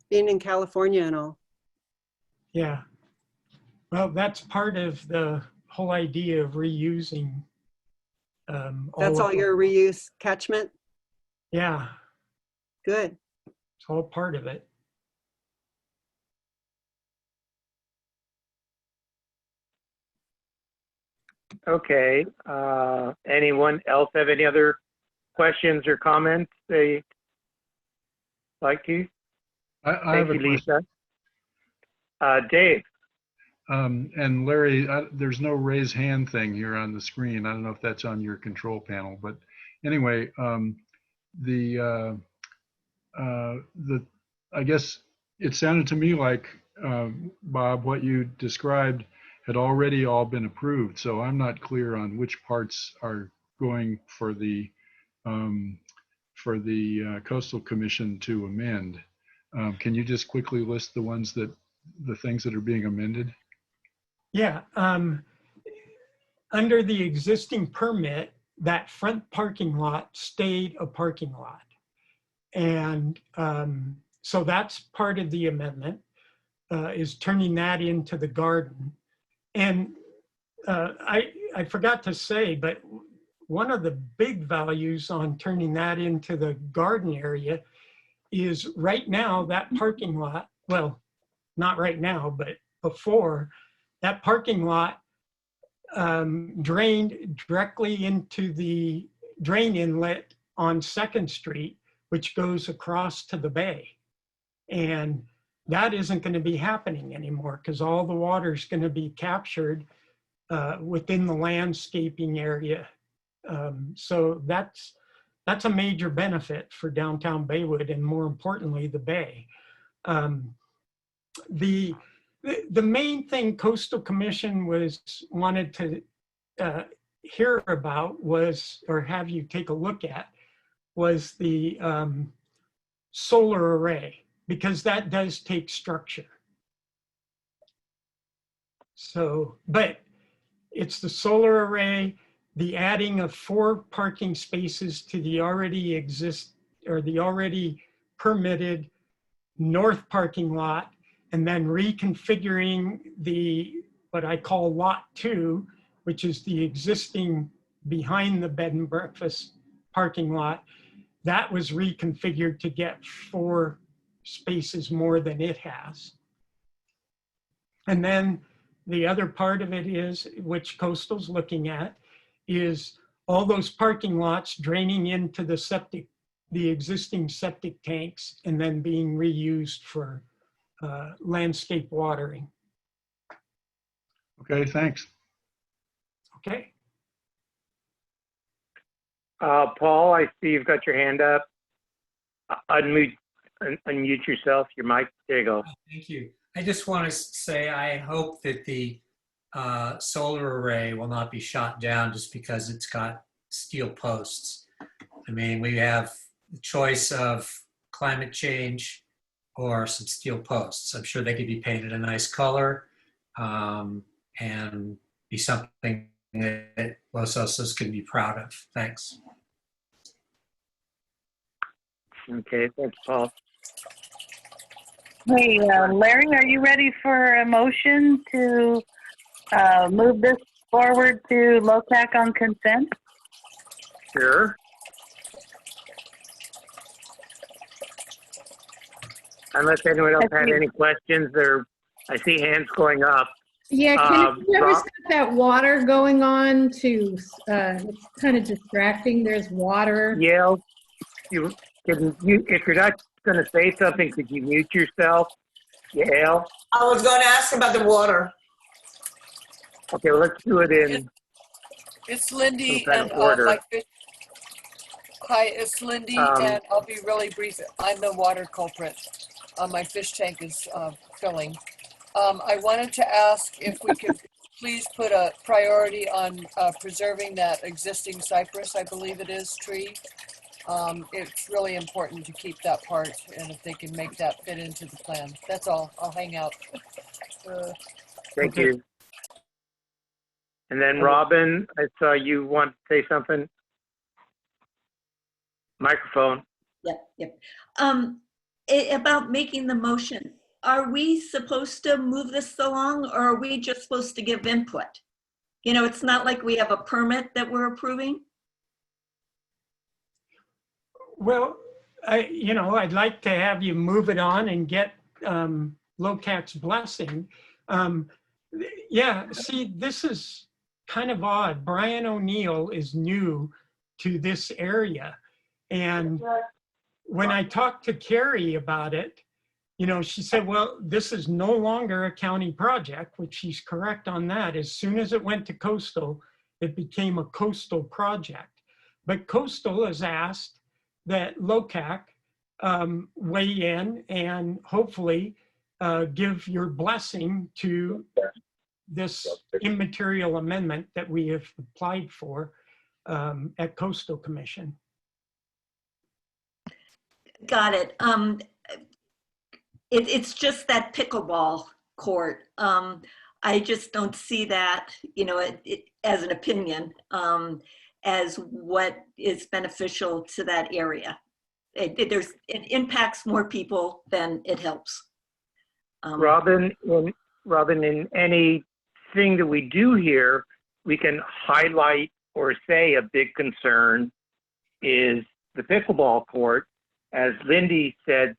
Being in California and all. Yeah. Well, that's part of the whole idea of reusing. That's all your reuse catchment? Yeah. Good. It's all part of it. Okay. Anyone else have any other questions or comments they like to? I have a question. Lisa. Dave. And Larry, there's no raise hand thing here on the screen. I don't know if that's on your control panel, but anyway, I guess it sounded to me like, Bob, what you described had already all been approved. So I'm not clear on which parts are going for the Coastal Commission to amend. Can you just quickly list the things that are being amended? Yeah. Under the existing permit, that front parking lot stayed a parking lot. And so that's part of the amendment, is turning that into the garden. And I forgot to say, but one of the big values on turning that into the garden area is right now that parking lot, well, not right now, but before, that parking lot drained directly into the drain inlet on 2nd Street, which goes across to the bay. And that isn't going to be happening anymore because all the water is going to be captured within the landscaping area. So that's a major benefit for downtown Baywood and, more importantly, the bay. The main thing Coastal Commission wanted to hear about was, or have you take a look at, was the solar array, because that does take structure. So, but it's the solar array, the adding of 4 parking spaces to the already permitted north parking lot, and then reconfiguring what I call lot 2, which is the existing behind the bed and breakfast parking lot. That was reconfigured to get 4 spaces more than it has. And then the other part of it is, which Coastal's looking at, is all those parking lots draining into the existing septic tanks and then being reused for landscape watering. Okay, thanks. Okay. Paul, I see you've got your hand up. Unmute yourself, your mic. There you go. Thank you. I just want to say I hope that the solar array will not be shot down just because it's got steel posts. I mean, we have the choice of climate change or some steel posts. I'm sure they could be painted a nice color and be something that Los Osos can be proud of. Thanks. Okay, thanks, Paul. Hey, Larry, are you ready for a motion to move this forward to LOCAC on consent? Sure. Unless anyone else had any questions, I see hands going up. Yeah, can you ever stop that water going on to, it's kind of distracting, there's water. Yale, if you're not going to say something, could you mute yourself? Yale? I was going to ask about the water. Okay, well, let's do it in. It's Lindy and order. Hi, it's Lindy, and I'll be really brief. I'm the water culprit. My fish tank is filling. I wanted to ask if we could please put a priority on preserving that existing cypress, I believe it is, tree. It's really important to keep that part, and if they can make that fit into the plan. That's all. I'll hang out. Thank you. And then Robin, I saw you want to say something. Microphone. Yep. About making the motion, are we supposed to move this along, or are we just supposed to give input? You know, it's not like we have a permit that we're approving. Well, I'd like to have you move it on and get LOCAC's blessing. Yeah, see, this is kind of odd. Brian O'Neill is new to this area. And when I talked to Carrie about it, she said, well, this is no longer a county project, which she's correct on that. As soon as it went to coastal, it became a coastal project. But coastal has asked that LOCAC weigh in and hopefully give your blessing to this immaterial amendment that we have applied for at Coastal Commission. Got it. It's just that pickleball court. I just don't see that, as an opinion, as what is beneficial to that area. It impacts more people than it helps. Robin, in anything that we do here, we can highlight or say a big concern is the pickleball court. As Lindy said,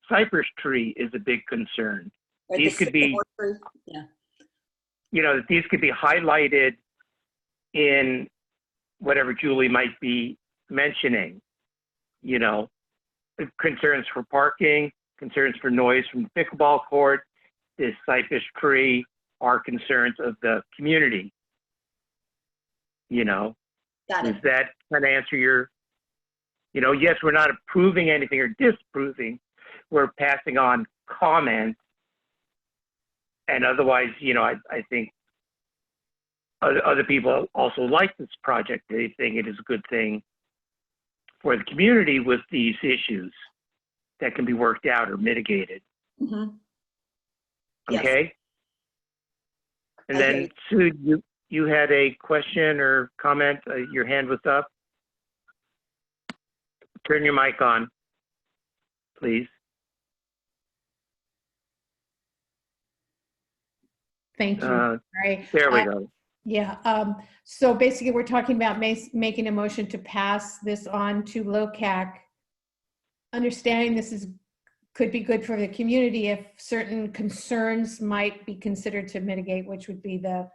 cypress tree is a big concern. These could be, these could be highlighted in whatever Julie might be mentioning. Concerns for parking, concerns for noise from the pickleball court, this cypress tree are concerns of the community. Got it. Does that kind of answer your, yes, we're not approving anything or disapproving, we're passing on comments. And otherwise, I think other people also like this project. They think it is a good thing for the community with these issues that can be worked out or mitigated. Mm-hmm. Okay? Yes. And then Sue, you had a question or comment, your hand was up. Turn your mic on, please. Thank you. Right. There we go. Yeah. So basically, we're talking about making a motion to pass this on to LOCAC, understanding this could be good for the community if certain concerns might be considered to mitigate, which would be the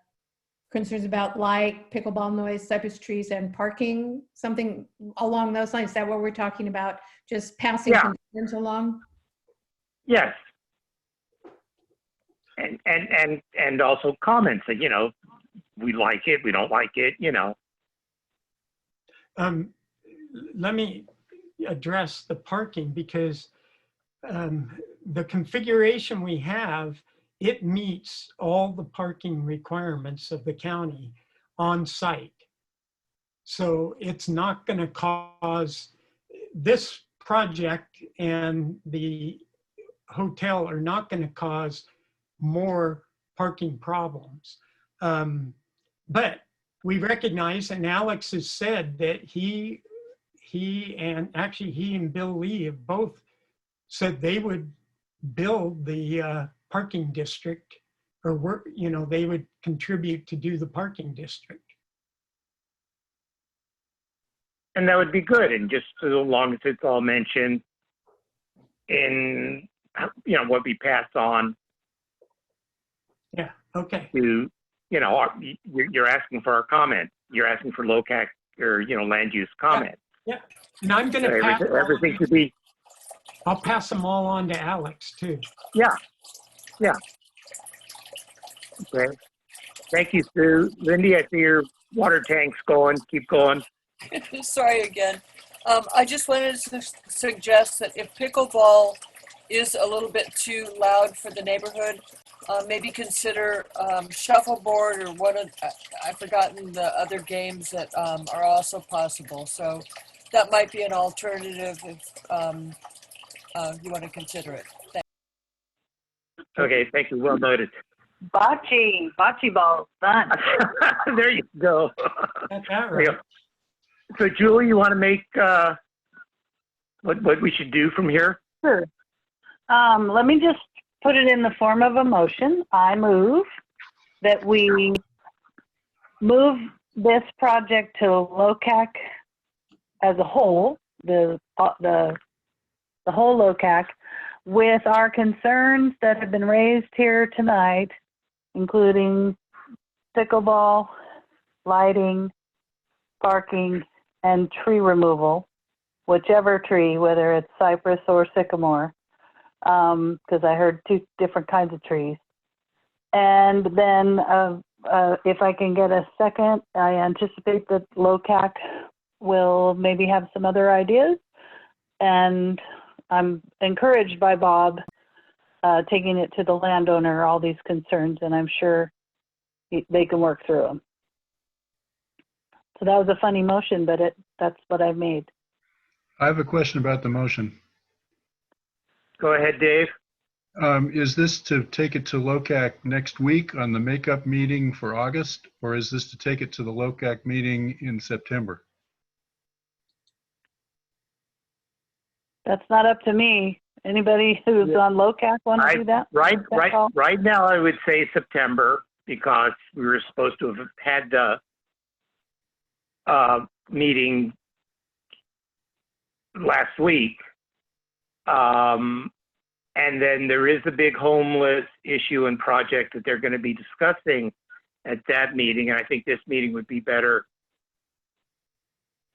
concerns about light, pickleball noise, cypress trees, and parking, something along those lines. Is that what we're talking about? Just passing concerns along? Yes. And also comments that, we like it, we don't like it, Let me address the parking because the configuration we have, it meets all the parking requirements of the county on site. So it's not going to cause, this project and the hotel are not going to cause more parking problems. But we recognize, and Alex has said that he and Bill Lee have both said they would build the parking district, or work, they would contribute to do the parking district. And that would be good. And just as long as it's all mentioned in, what we pass on. Yeah, okay. To, you're asking for our comment. You're asking for LOCAC or, land use comment. Yeah. And I'm going to pass everything should be. I'll pass them all on to Alex too. Yeah. Okay. Thank you, Sue. Lindy, I see your water tank's going. Keep going. Sorry again. I just wanted to suggest that if pickleball is a little bit too loud for the neighborhood, maybe consider shuffleboard or I've forgotten the other games that are also possible. So that might be an alternative if you want to consider it. Thanks. Okay, thank you. Well noted. Bocce ball, fun. There you go. That's that right. So Julie, you want to make what we should do from here? Sure. Let me just put it in the form of a motion. I move that we move this project to LOCAC as a whole, the whole LOCAC, with our concerns that have been raised here tonight, including pickleball, lighting, parking, and tree removal, whichever tree, whether it's cypress or sycamore, because I heard two different kinds of trees. And then if I can get a second, I anticipate that LOCAC will maybe have some other ideas. And I'm encouraged by Bob taking it to the landowner, all these concerns, and I'm sure they can work through them. So that was a funny motion, but that's what I've made. I have a question about the motion. Go ahead, Dave. Is this to take it to LOCAC next week on the makeup meeting for August, or is this to take it to the LOCAC meeting in September? That's not up to me. Anybody who's on LOCAC want to do that? Right now, I would say September, because we were supposed to have had the meeting last week. And then there is a big homeless issue and project that they're going to be discussing at that meeting. And I think this meeting would be better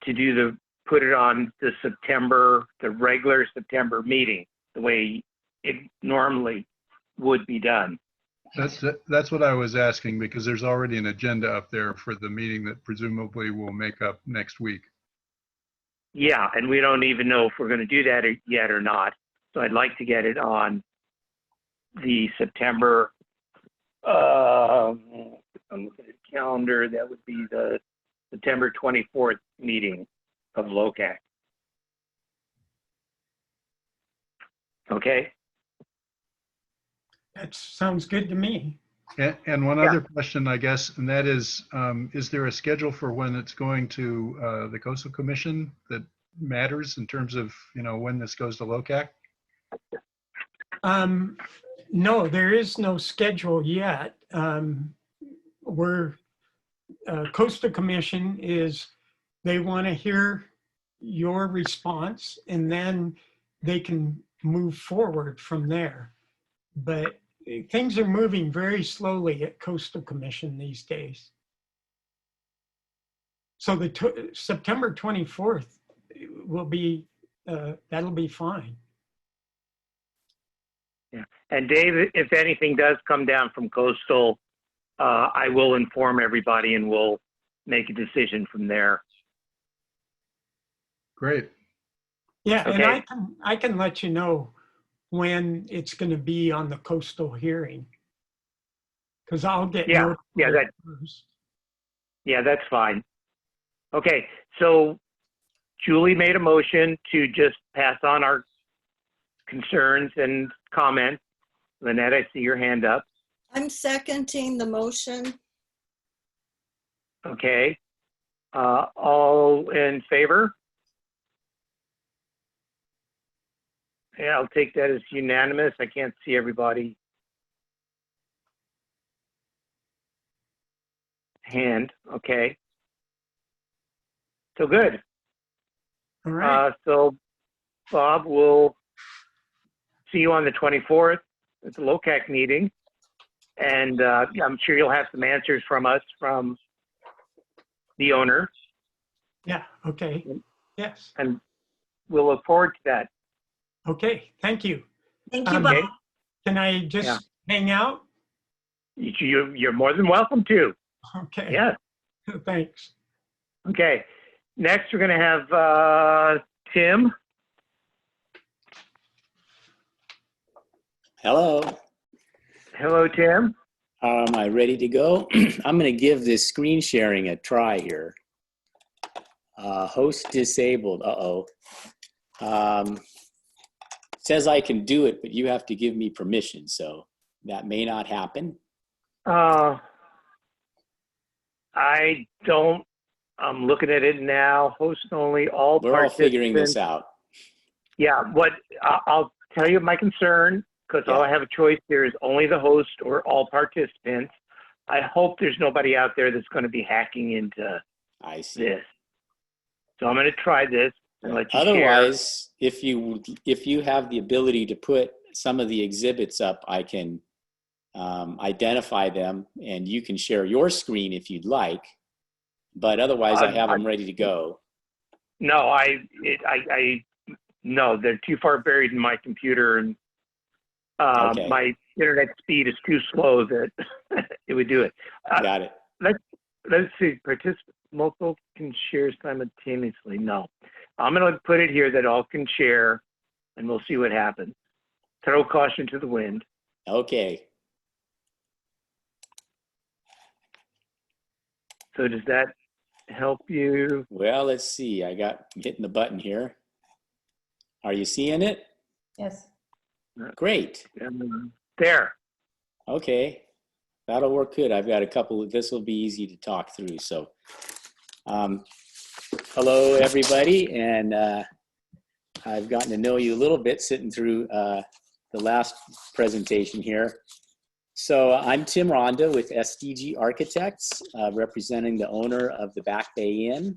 to put it on the regular September meeting, the way it normally would be done. That's what I was asking, because there's already an agenda up there for the meeting that presumably will make up next week. Yeah, and we don't even know if we're going to do that yet or not. So I'd like to get it on the September, I'm looking at the calendar, that would be the September 24th meeting of LOCAC. Okay? That sounds good to me. And one other question, I guess, and that is there a schedule for when it's going to the Coastal Commission that matters in terms of, when this goes to LOCAC? No, there is no schedule yet. Coastal Commission they want to hear your response, and then they can move forward from there. But things are moving very slowly at Coastal Commission these days. So the September 24th will be, that'll be fine. Yeah, and Dave, if anything does come down from Coastal, I will inform everybody and we'll make a decision from there. Great. Yeah, Okay. and I can let you know when it's going to be on the Coastal hearing, because I'll get notified first. Yeah, that's fine. Okay, so Julie made a motion to just pass on our concerns and comments. Lynette, I see your hand up. I'm seconding the motion. Okay. All in favor? Yeah, I'll take that as unanimous. I can't see everybody. Hand, okay. So good. All right. So Bob, we'll see you on the 24th at the LOCAC meeting. And I'm sure you'll have some answers from us, from the owner. Yeah, okay. Yes. And we'll look forward to that. Okay, thank you. Thank you, Bob. Can I just hang out? You're more than welcome to. Okay. Yeah. Thanks. Okay. Next, we're going to have Tim. Hello. Hello, Tim. Am I ready to go? I'm going to give this screen sharing a try here. Host disabled. Says I can do it, but you have to give me permission, so that may not happen. I don't. I'm looking at it now. Host only. All We're all figuring this out. Yeah, I'll tell you my concern, because all I have a choice here is only the host or all participants. I hope there's nobody out there that's going to be hacking into this. So I'm going to try this and let you Otherwise, if you have the ability to put some of the exhibits up, I can identify them, and you can share your screen if you'd like. But otherwise, I have them ready to go. No, no, they're too far buried in my computer, and my internet speed is too slow that it would do it. Got it. Let's see. Multiple can share simultaneously. No, I'm going to put it here that all can share, and we'll see what happens. Throw caution to the wind. Okay. So does that help you? Well, let's see. I'm hitting the button here. Are you seeing it? Yes. Great. There. Okay. That'll work good. I've got a couple. This will be easy to talk through. So, hello, everybody. And I've gotten to know you a little bit sitting through the last presentation here. So I'm Tim Ronda with SDG Architects, representing the owner of the Back Bay Inn.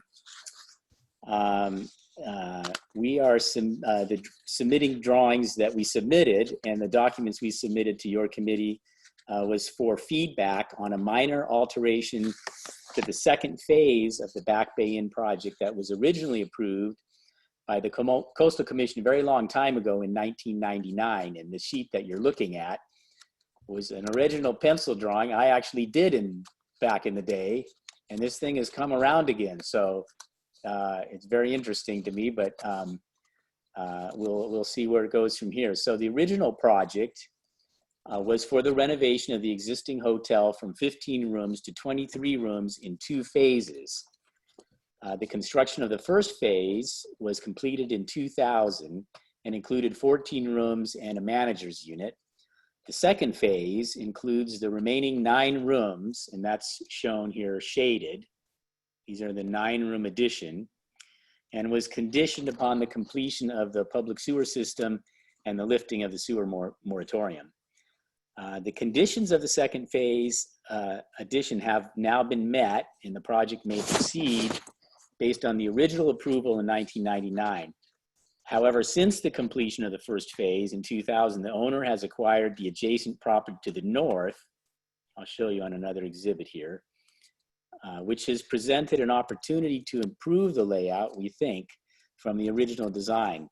We are submitting drawings that we submitted, and the documents we submitted to your committee was for feedback on a minor alteration to the second phase of the Back Bay Inn project that was originally approved by the Coastal Commission a very long time ago in 1999. And the sheet that you're looking at was an original pencil drawing I actually did back in the day, and this thing has come around again. So it's very interesting to me, but we'll see where it goes from here. So the original project was for the renovation of the existing hotel from 15 rooms to 23 rooms in 2 phases. The construction of the first phase was completed in 2000 and included 14 rooms and a manager's unit. The second phase includes the remaining 9 rooms, and that's shown here shaded. These are the 9-room addition, and was conditioned upon the completion of the public sewer system and the lifting of the sewer moratorium. The conditions of the second phase addition have now been met, and the project may proceed based on the original approval in 1999. However, since the completion of the first phase in 2000, the owner has acquired the adjacent property to the north. I'll show you on another exhibit here, which has presented an opportunity to improve the layout, we think, from the original design.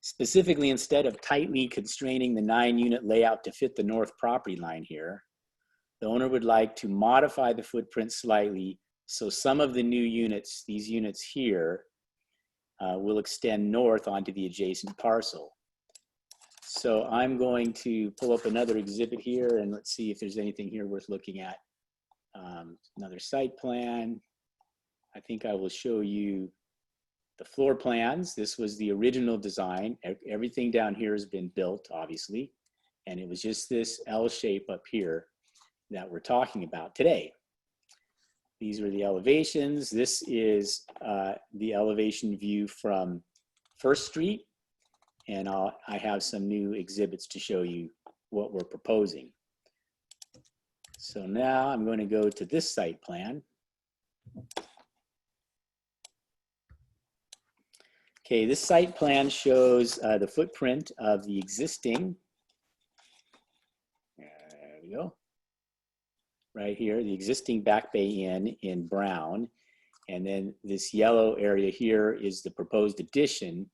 Specifically, instead of tightly constraining the 9-unit layout to fit the north property line here, the owner would like to modify the footprint slightly so some of the new units, these units here, will extend north onto the adjacent parcel. So I'm going to pull up another exhibit here, and let's see if there's anything here worth looking at. Another site plan. I think I will show you the floor plans. This was the original design. Everything down here has been built, obviously, and it was just this L shape up here that we're talking about today. These are the elevations. This is the elevation view from First Street, and I have some new exhibits to show you what we're proposing. So now I'm going to go to this site plan. Okay, this site plan shows the footprint of the existing, there we go, right here, the existing Back Bay Inn in brown. And then this yellow area here is the proposed addition,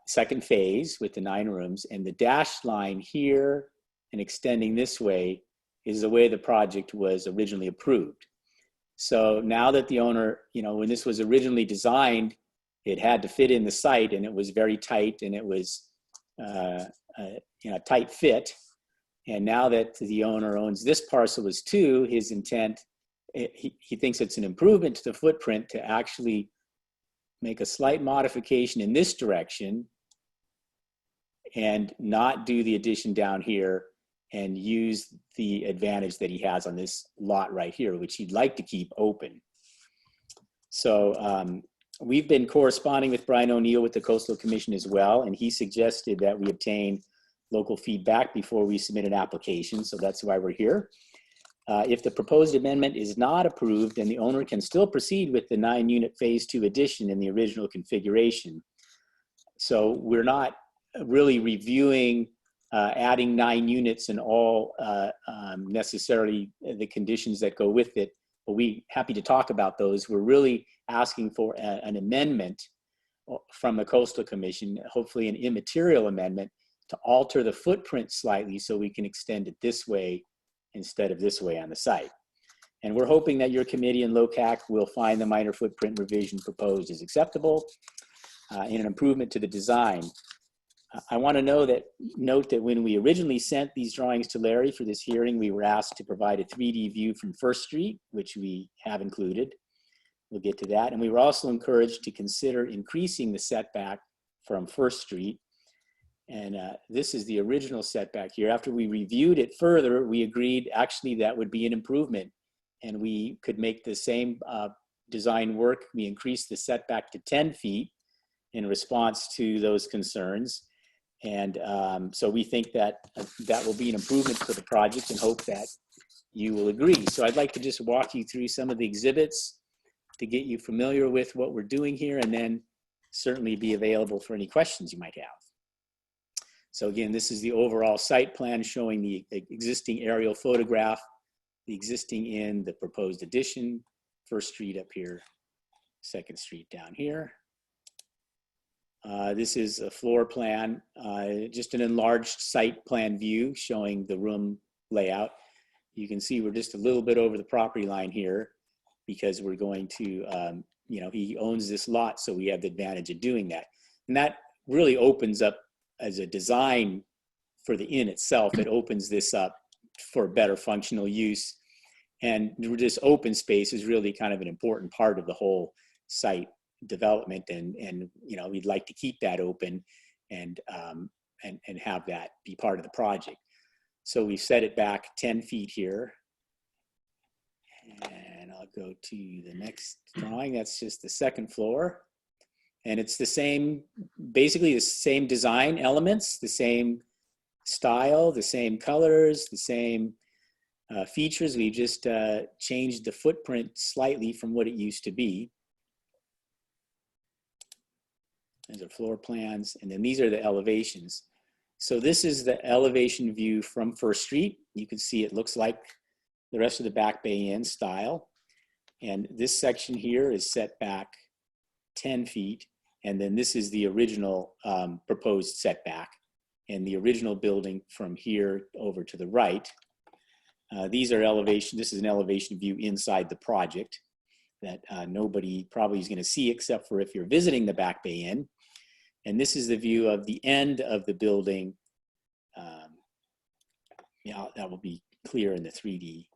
second phase with the 9 rooms. And the dashed line here and extending this way is the way the project was originally approved. So now that the owner, when this was originally designed, it had to fit in the site, and it was very tight, and it was a tight fit. And now that the owner owns this parcel as 2, his intent, he thinks it's an improvement to the footprint to actually make a slight modification in this direction and not do the addition down here and use the advantage that he has on this lot right here, which he'd like to keep open. So We've been corresponding with Brian O'Neill with the Coastal Commission as well, and he suggested that we obtain local feedback before we submit an application, so that's why we're here. If the proposed amendment is not approved, then the owner can still proceed with the 9-unit phase 2 addition in the original configuration. So we're not really reviewing adding 9 units and all necessarily the conditions that go with it, but we're happy to talk about those. We're really asking for an amendment from the Coastal Commission, hopefully an immaterial amendment, to alter the footprint slightly so we can extend it this way instead of this way on the site. And we're hoping that your committee and LOCAC will find the minor footprint revision proposed as acceptable and an improvement to the design. I want to note that when we originally sent these drawings to Larry for this hearing, we were asked to provide a 3D view from First Street, which we have included. We'll get to that. And we were also encouraged to consider increasing the setback from First Street. And this is the original setback here. After we reviewed it further, we agreed actually that would be an improvement and we could make the same design work. We increased the setback to 10 feet in response to those concerns. And so we think that that will be an improvement for the project and hope that you will agree. So I'd like to just walk you through some of the exhibits to get you familiar with what we're doing here, and then certainly be available for any questions you might have. So again, this is the overall site plan showing the existing aerial photograph, the existing in the proposed addition, First Street up here, Second Street down here. This is a floor plan, just an enlarged site plan view showing the room layout. You can see we're just a little bit over the property line here because we're going to, he owns this lot, so we have the advantage of doing that. And that really opens up as a design for the inn itself. It opens this up for better functional use. And this open space is really kind of an important part of the whole site development, and we'd like to keep that open and have that be part of the project. So we set it back 10 feet here, and I'll go to the next drawing. That's just the second floor, and it's the same, basically the same design elements, the same style, the same colors, the same features. We've just changed the footprint slightly from what it used to be. These are floor plans, and then these are the elevations. So this is the elevation view from First Street. You can see it looks like the rest of the Back Bay Inn style. And this section here is set back 10 feet. And then this is the original proposed setback and the original building from here over to the right. These are elevation. This is an elevation view inside the project that nobody probably is going to see except for if you're visiting the Back Bay Inn. And this is the view of the end of the building. That will be clear in the 3D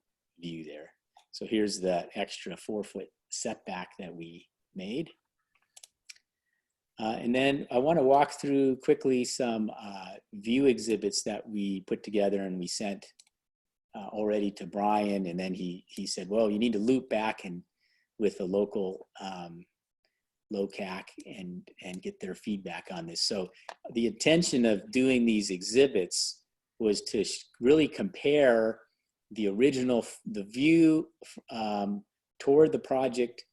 view there. So here's the extra 4-foot setback that we made. And then I want to walk through quickly some view exhibits that we put together and we sent already to Brian. And then he said, well, you need to loop back and with the local LOCAC and get their feedback on this. So the intention of doing these exhibits was to really compare the view toward the project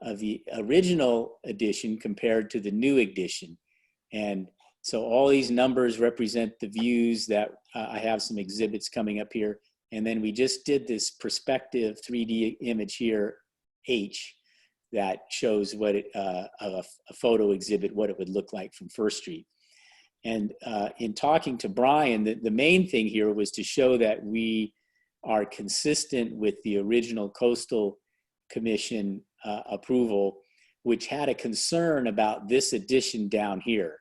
of the original edition compared to the new edition. And so all these numbers represent the views that I have some exhibits coming up here. And then we just did this perspective 3D image here, H, that shows what a photo exhibit, what it would look like from First Street. And in talking to Brian, the main thing here was to show that we are consistent with the original Coastal Commission approval, which had a concern about this addition down here.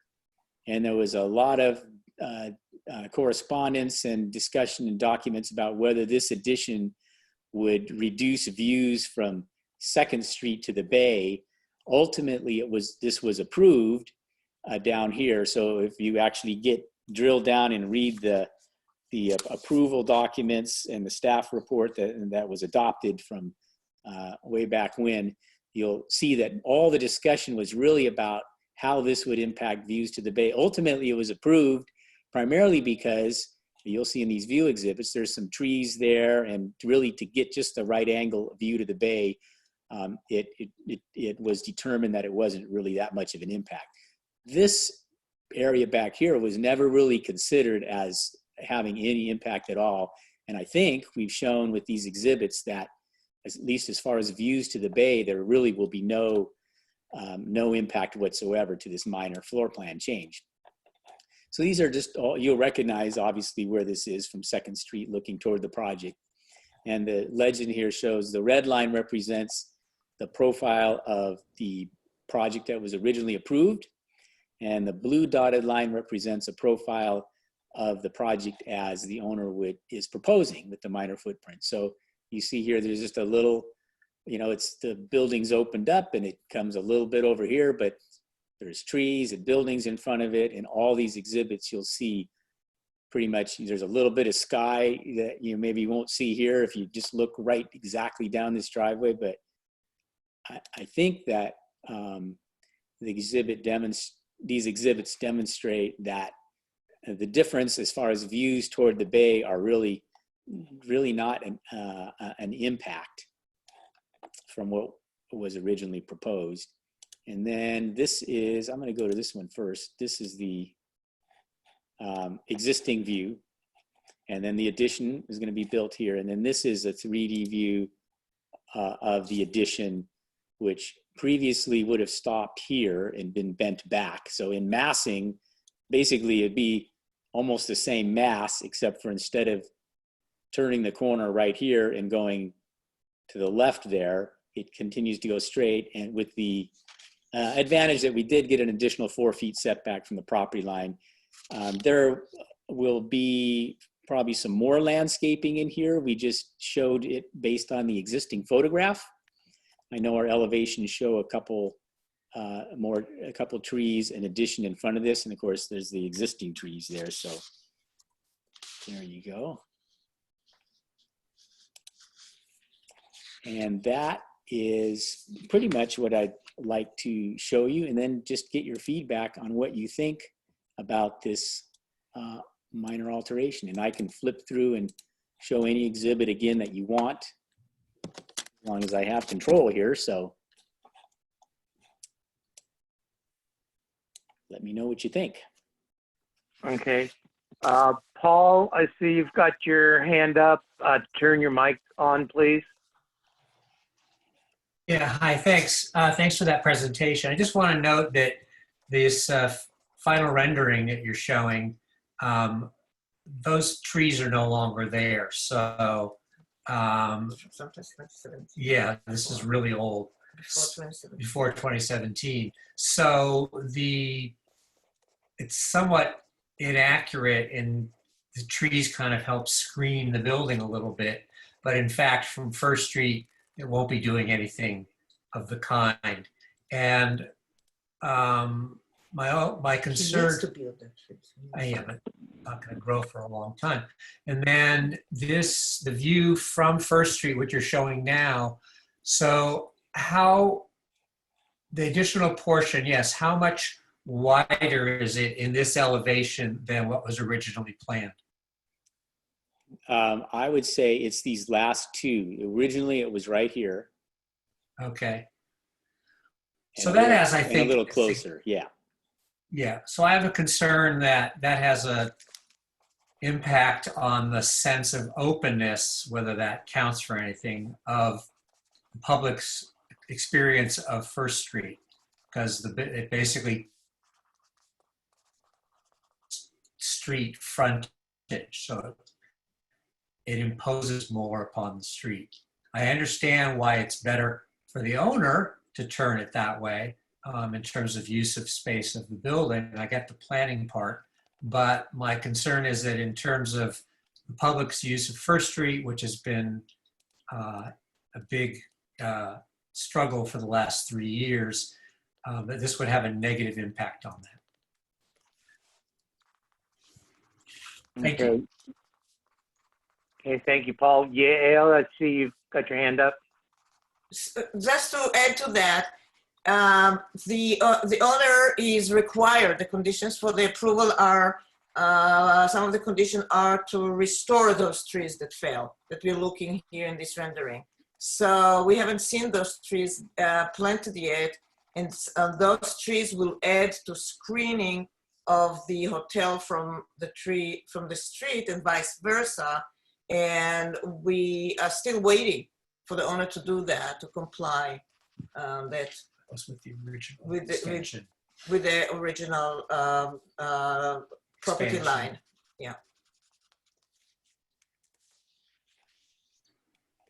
And there was a lot of correspondence and discussion and documents about whether this addition would reduce views from Second Street to the bay. Ultimately, this was approved down here. So if you actually drill down and read the approval documents and the staff report that was adopted from way back when, you'll see that all the discussion was really about how this would impact views to the bay. Ultimately, it was approved primarily because you'll see in these view exhibits, there's some trees there, and really to get just the right angle view to the bay, it was determined that it wasn't really that much of an impact. This area back here was never really considered as having any impact at all. And I think we've shown with these exhibits that, at least as far as views to the bay, there really will be no impact whatsoever to this minor floor plan change. So these are just all, you'll recognize obviously where this is from 2nd Street looking toward the project. And the legend here shows the red line represents the profile of the project that was originally approved. And the blue dotted line represents a profile of the project as the owner is proposing with the minor footprint. So you see here, there's just a little, it's the building's opened up and it comes a little bit over here, but there's trees and buildings in front of it, and all these exhibits you'll see pretty much, there's a little bit of sky that you maybe won't see here if you just look right exactly down this driveway, but I think that these exhibits demonstrate that the difference as far as views toward the bay are really not an impact from what was originally proposed. And then this is, I'm going to go to this one first. This is the existing view. And then the addition is going to be built here. And then this is a 3D view of the addition, which previously would have stopped here and been bent back. So in massing, basically it'd be almost the same mass, except for instead of turning the corner right here and going to the left there, it continues to go straight, and with the advantage that we did get an additional 4 feet setback from the property line. There will be probably some more landscaping in here. We just showed it based on the existing photograph. I know our elevations show a couple trees in addition in front of this, and of course there's the existing trees there. So there you go. And that is pretty much what I'd like to show you, and then just get your feedback on what you think about this minor alteration. And I can flip through and show any exhibit again that you want, as long as I have control here. So let me know what you think. Okay. Paul, I see you've got your hand up. Turn your mic on, please. Yeah, hi, thanks. Thanks for that presentation. I just want to note that this final rendering that you're showing, those trees are no longer there. So, yeah, this is really old. Before 2017. So it's somewhat inaccurate, and the trees kind of help screen the building a little bit. But in fact, from First Street, it won't be doing anything of the kind. And my concern, I am not going to grow for a long time. And then the view from First Street, which you're showing now. So how the additional portion, yes, how much wider is it in this elevation than what was originally planned? I would say it's these last two. Originally, it was right here. Okay. So that has, I think, a little closer. Yeah. Yeah. So I have a concern that has a impact on the sense of openness, whether that counts for anything, of the public's experience of First Street, because it basically street frontage, so it imposes more upon the street. I understand why it's better for the owner to turn it that way in terms of use of space of the building. I get the planning part, but my concern is that in terms of the public's use of First Street, which has been a big struggle for the last 3 years, that this would have a negative impact on that. Thank you. Okay, thank you, Paul. Yael, I see you've got your hand up. just to add to that, the owner is required, the conditions for the approval are, some of the conditions are to restore those trees that fell, that we're looking here in this rendering. So we haven't seen those trees planted yet, and those trees will add to screening of the hotel from the street and vice versa. And we are still waiting for the owner to do that, to comply that Was with the original with extension. with the original property Expansion. line. Yeah.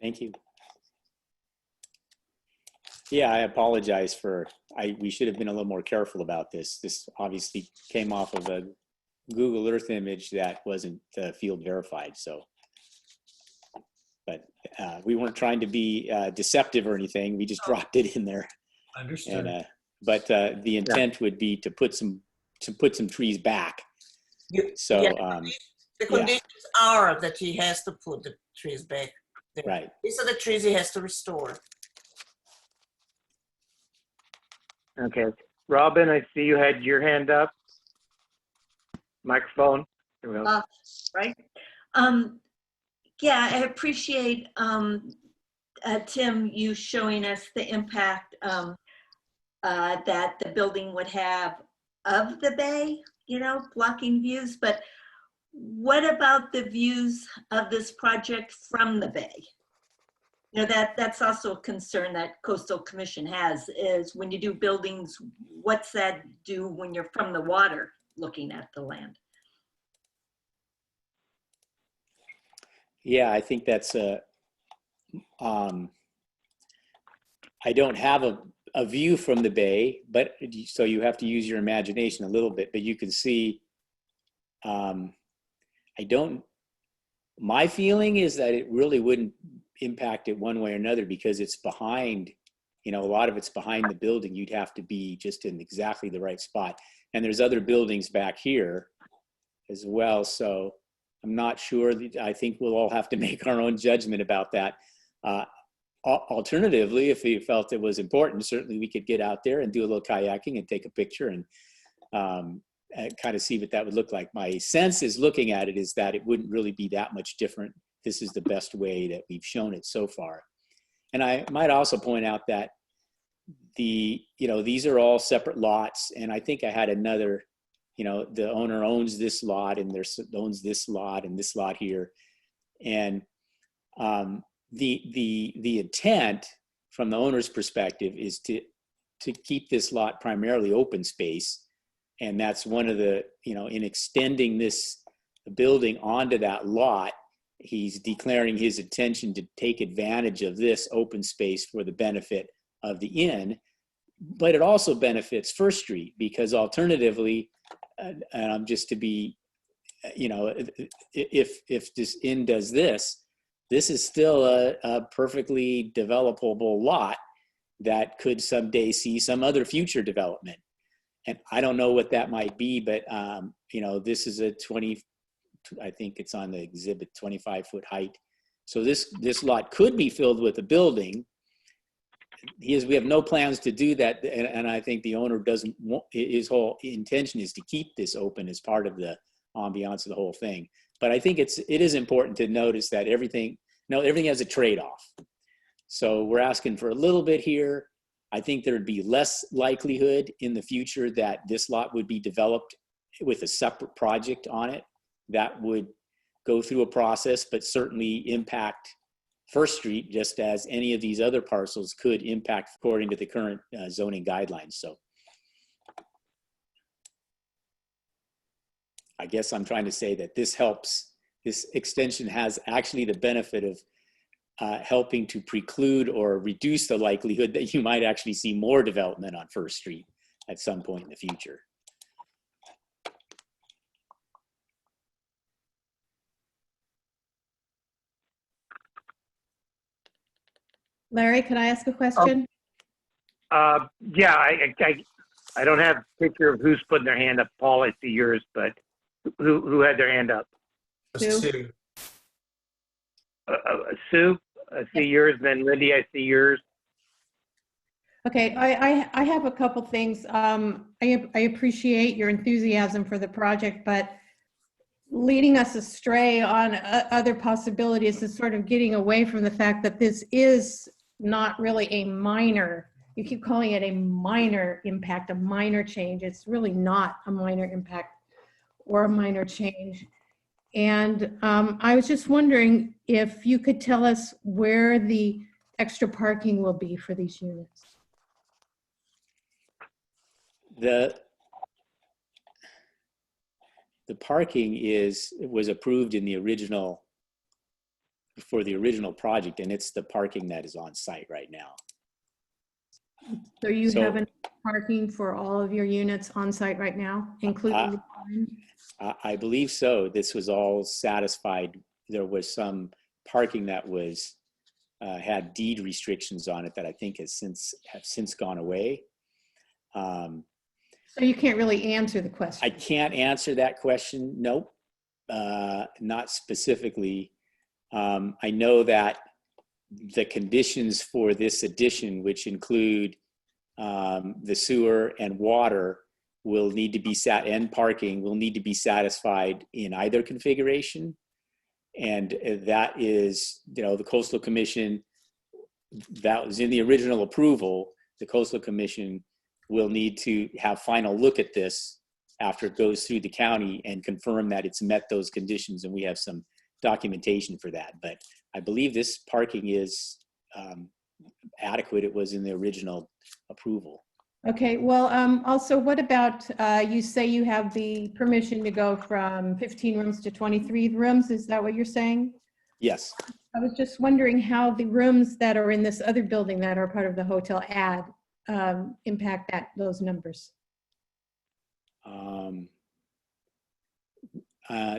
Thank you. Yeah, I apologize for, we should have been a little more careful about this. This obviously came off of a Google Earth image that wasn't field verified, so. But we weren't trying to be deceptive or anything. We just dropped it in there. Understood. And, but the intent would be to put some trees back. So The conditions are that he has to put the trees back there. Right. These are the trees he has to restore. Okay. Robin, I see you had your hand up. Microphone. There we go. Right. Yeah, I appreciate Tim, you showing us the impact that the building would have of the bay, you know, blocking views. But what about the views of this project from the bay? You know, that's also a concern that Coastal Commission has, is when you do buildings, what's that do when you're from the water looking at the land? Yeah, I think that's I don't have a view from the bay, but so you have to use your imagination a little bit, but you can see, my feeling is that it really wouldn't impact it one way or another because it's behind, you know, a lot of it's behind the building. You'd have to be just in exactly the right spot. And there's other buildings back here as well. So I'm not sure. I think we'll all have to make our own judgment about that. Alternatively, if we felt it was important, certainly we could get out there and do a little kayaking and take a picture and kind of see what that would look like. My sense is looking at it is that it wouldn't really be that much different. This is the best way that we've shown it so far. And I might also point out that these are all separate lots. And I think I had another, you know, the owner owns this lot and owns this lot and this lot here. And the intent from the owner's perspective is to keep this lot primarily open space. And that's one of the, you know, in extending this building onto that lot, he's declaring his intention to take advantage of this open space for the benefit of the inn. But it also benefits First Street because alternatively, just to be, you know, if this inn does this, this is still a perfectly developable lot that could someday see some other future development. And I don't know what that might be, but, you know, this is I think it's on the exhibit, 25-foot height. So this lot could be filled with a building. We have no plans to do that. And I think the owner doesn't want, his whole intention is to keep this open as part of the ambiance of the whole thing. But I think it is important to notice that everything has a trade-off. So we're asking for a little bit here. I think there would be less likelihood in the future that this lot would be developed with a separate project on it that would go through a process, but certainly impact First Street just as any of these other parcels could impact according to the current zoning guidelines. So I guess I'm trying to say that this extension has actually the benefit of helping to preclude or reduce the likelihood that you might actually see more development on First Street at some point in the future. Larry, can I ask a question? Yeah, I don't have a picture of who's putting their hand up. Paul, I see yours, but who had their hand up? Sue. Sue, I see yours. Then Lindy, I see yours. Okay, I have a couple things. I appreciate your enthusiasm for the project, but leading us astray on other possibilities is sort of getting away from the fact that this is not really a minor, you keep calling it a minor impact, a minor change. It's really not a minor impact or a minor change. And I was just wondering if you could tell us where the extra parking will be for these units. The parking was approved in the original, for the original project, and it's the parking that is on site right now. So you have parking for all of your units on site right now, including I believe so. This was all satisfied. There was some parking that was had deed restrictions on it that I think have since gone away. So you can't really answer the question. I can't answer that question. Nope, not specifically. I know that the conditions for this addition, which include the sewer and water, will need to be and parking will need to be satisfied in either configuration. And that is, the Coastal Commission, that was in the original approval. The Coastal Commission will need to have final look at this after it goes through the county and confirm that it's met those conditions, and we have some documentation for that. But I believe this parking is adequate. It was in the original approval. Okay, well, also what about, you say you have the permission to go from 15 rooms to 23 rooms, is that what you're saying? Yes. I was just wondering how the rooms that are in this other building that are part of the hotel impact those numbers. The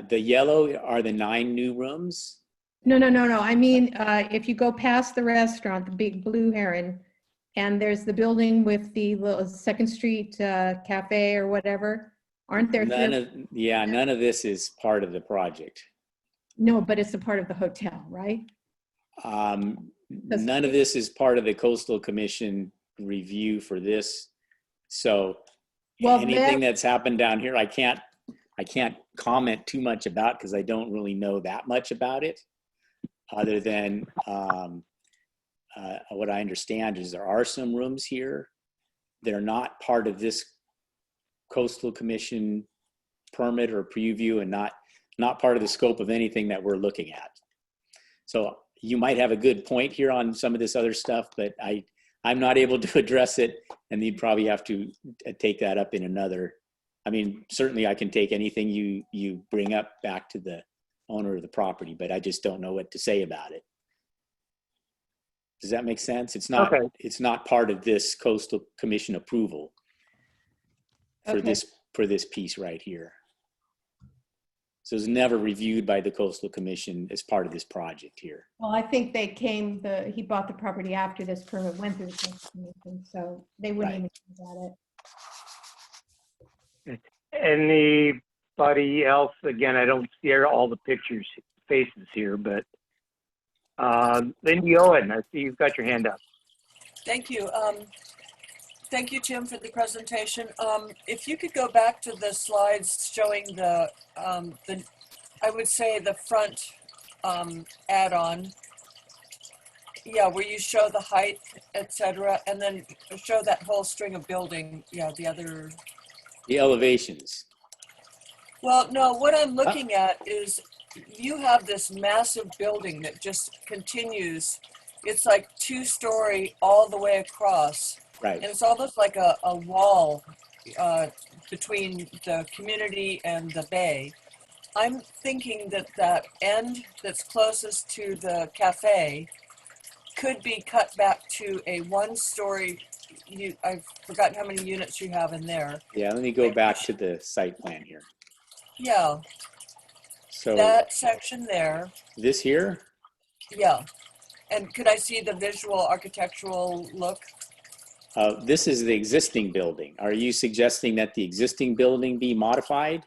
yellow are the 9 new rooms. No. I mean, if you go past the restaurant, the big Blue Heron, and there's the building with the little Second Street cafe or whatever, aren't there? None of this is part of the project. No, but it's a part of the hotel, right? None of this is part of the Coastal Commission review for this. So anything that's happened down here, I can't comment too much about because I don't really know that much about it, other than what I understand is there are some rooms here. They're not part of this Coastal Commission permit or preview, and not part of the scope of anything that we're looking at. So you might have a good point here on some of this other stuff, but I'm not able to address it, and you'd probably have to take that up in another. I mean, certainly I can take anything you bring up back to the owner of the property, but I just don't know what to say about it. Does that make sense? It's not. Okay. It's not part of this Coastal Commission approval for this piece right here. So it's never reviewed by the Coastal Commission as part of this project here. Well, I think he bought the property after this permit went through the Coastal Commission, so they wouldn't even think about it. Anybody else? Again, I don't see all the faces here, but Lindy Owen, I see you've got your hand up. Thank you. Thank you, Tim, for the presentation. If you could go back to the slides showing the I would say the front add-on. Yeah, where you show the height, etc., and then show that whole string of building. Yeah, the elevations. Well, no, what I'm looking at is you have this massive building that just continues. It's like 2-story all the way across. Right. And it's almost like a wall between the community and the bay. I'm thinking that end that's closest to the cafe could be cut back to a 1-story. I've forgotten how many units you have in there. Yeah, let me go back to the site plan here. Yeah. So that section there. This here? Yeah. And could I see the visual architectural look? This is the existing building. Are you suggesting that the existing building be modified?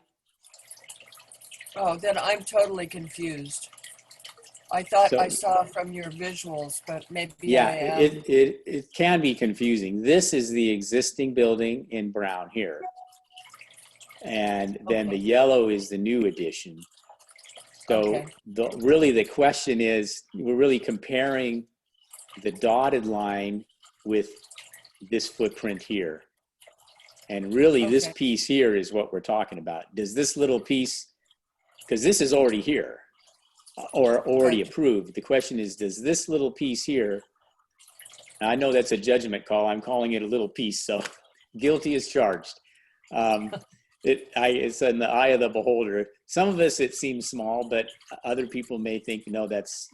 Oh, then I'm totally confused. I thought So- I saw from your visuals, but maybe Yeah, I am. it can be confusing. This is the existing building in brown here. And then the yellow is the new addition. So Okay. really the question is, we're really comparing the dotted line with this footprint here. And really this Okay. piece here is what we're talking about. Does this little piece, because this is already here or already approved. The question is, does this little piece here, and I know that's a judgment call, I'm calling it a little piece, so guilty as charged. It's in the eye of the beholder. Some of us, it seems small, but other people may think, no, that's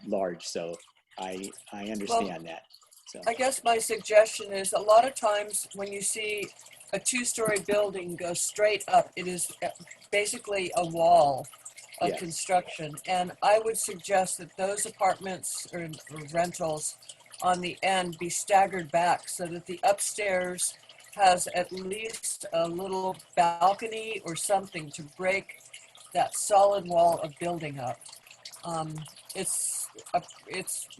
large. So I understand that. So I guess my suggestion is a lot of times when you see a two-story building go straight up, it is basically a wall of Yes. construction. And I would suggest that those apartments or rentals on the end be staggered back so that the upstairs has at least a little balcony or something to break that solid wall of building up. It's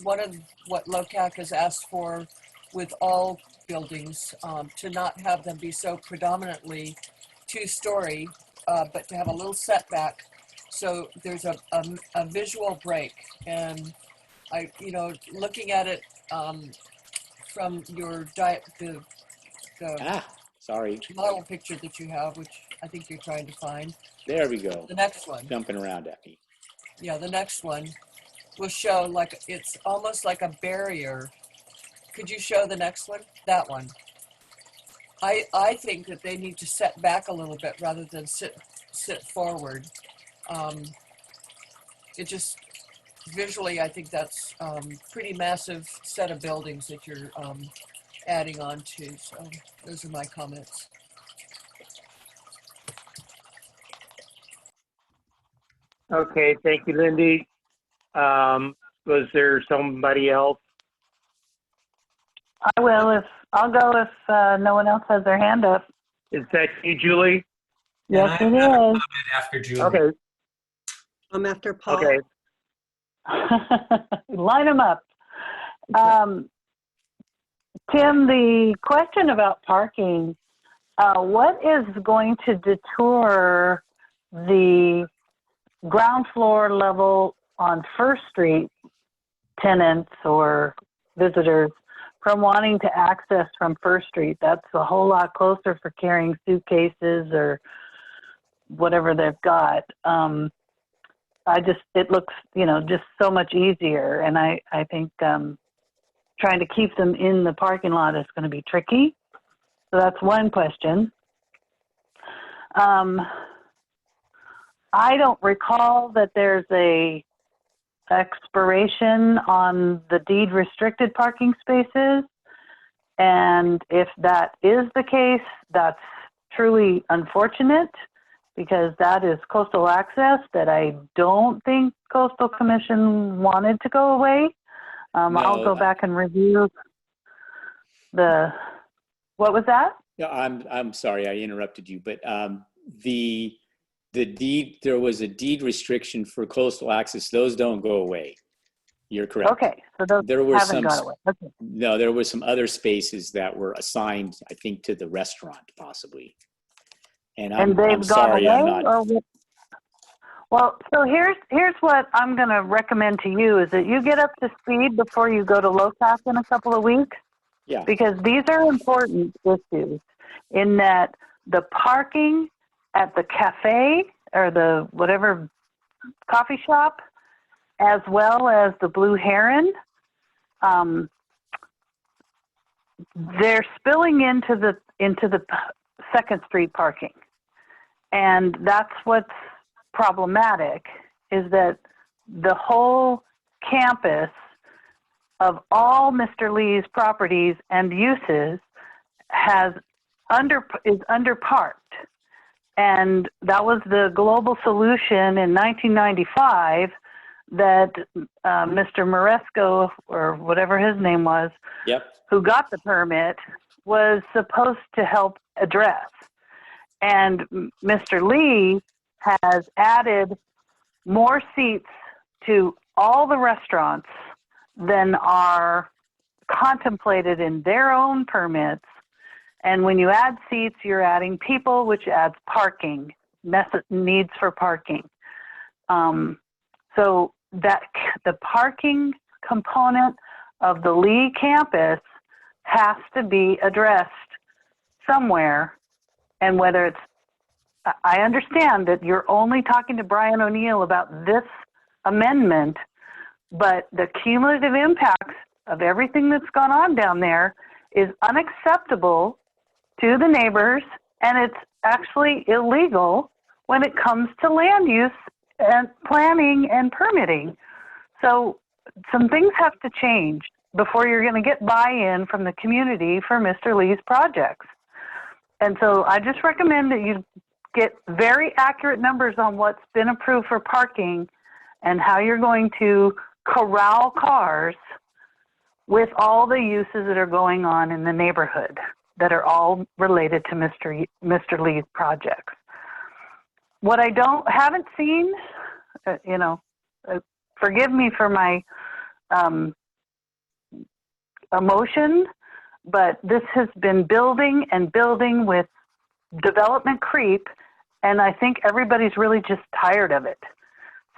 one of what LOCAC has asked for with all buildings, to not have them be so predominantly two-story, but to have a little setback. So there's a visual break. And looking at it from your the sorry. model picture that you have, which I think you're trying to find. There we go. The next one. Jumping around at me. Yeah, the next one will show like it's almost like a barrier. Could you show the next one? That one. I think that they need to set back a little bit rather than sit forward. It just visually, I think that's pretty massive set of buildings that you're adding on to. So those are my comments. Okay, thank you, Lindy. Was there somebody else? I'll go if no one else has their hand up. Is that you, Julie? Yes, And it I have a is. comment after Julie. Okay, I'm after Paul. okay. Line them up. Tim, the question about parking, what is going to deter the ground floor level on First Street tenants or visitors from wanting to access from First Street? That's a whole lot closer for carrying suitcases or whatever they've got. It looks, just so much easier. And I think trying to keep them in the parking lot is going to be tricky. So that's one question. I don't recall that there's a expiration on the deed restricted parking spaces. And if that is the case, that's truly unfortunate, because that is coastal access that I don't think Coastal Commission wanted to go away. I'll go back and review what was that? Yeah, I'm sorry, I interrupted you, but the deed, there was a deed restriction for coastal access. Those don't go away. You're correct. Okay, so those haven't gone away. Okay. No, there were some other spaces that were assigned, I think, to the restaurant possibly. And I'm they've sorry, gone I'm away, not. Well, so here's what I'm going to recommend to you is that you get up to speed before you go to LOCAC in a couple of weeks. Yeah. Because these are important issues in that the parking at the cafe or the whatever coffee shop, as well as the Blue Heron, they're spilling into the Second Street parking. And that's what's problematic, is that the whole campus of all Mr. Lee's properties and uses is underparked. And that was the global solution in 1995 that Mr. Moresco, or whatever his name was, Yep. who got the permit, was supposed to help address. And Mr. Lee has added more seats to all the restaurants then are contemplated in their own permits. And when you add seats, you're adding people, which adds parking, needs for parking. So that the parking component of the Lee campus has to be addressed somewhere. And whether it's, I understand that you're only talking to Brian O'Neill about this amendment, but the cumulative impacts of everything that's gone on down there is unacceptable to the neighbors, and it's actually illegal when it comes to land use and planning and permitting. So some things have to change before you're going to get buy-in from the community for Mr. Lee's projects. And so I just recommend that you get very accurate numbers on what's been approved for parking and how you're going to corral cars with all the uses that are going on in the neighborhood that are all related to Mr. Lee's projects. What I haven't seen, forgive me for my emotion, but this has been building and building with development creep, and I think everybody's really just tired of it.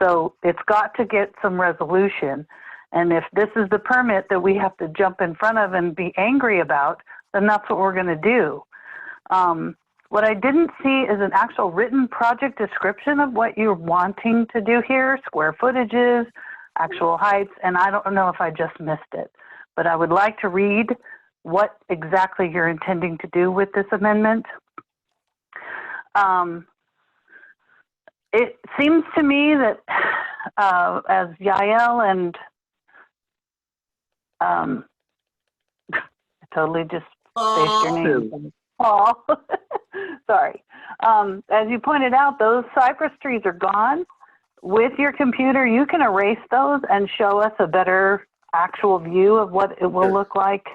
So it's got to get some resolution. And if this is the permit that we have to jump in front of and be angry about, then that's what we're going to do. What I didn't see is an actual written project description of what you're wanting to do here, square footages, actual heights, and I don't know if I just missed it. But I would like to read what exactly you're intending to do with this amendment. It seems to me that as Yael and I totally just spaced your name. Paul. Sorry. As you pointed out, those cypress trees are gone. With your computer, you can erase those and show us a better actual view of what it will look like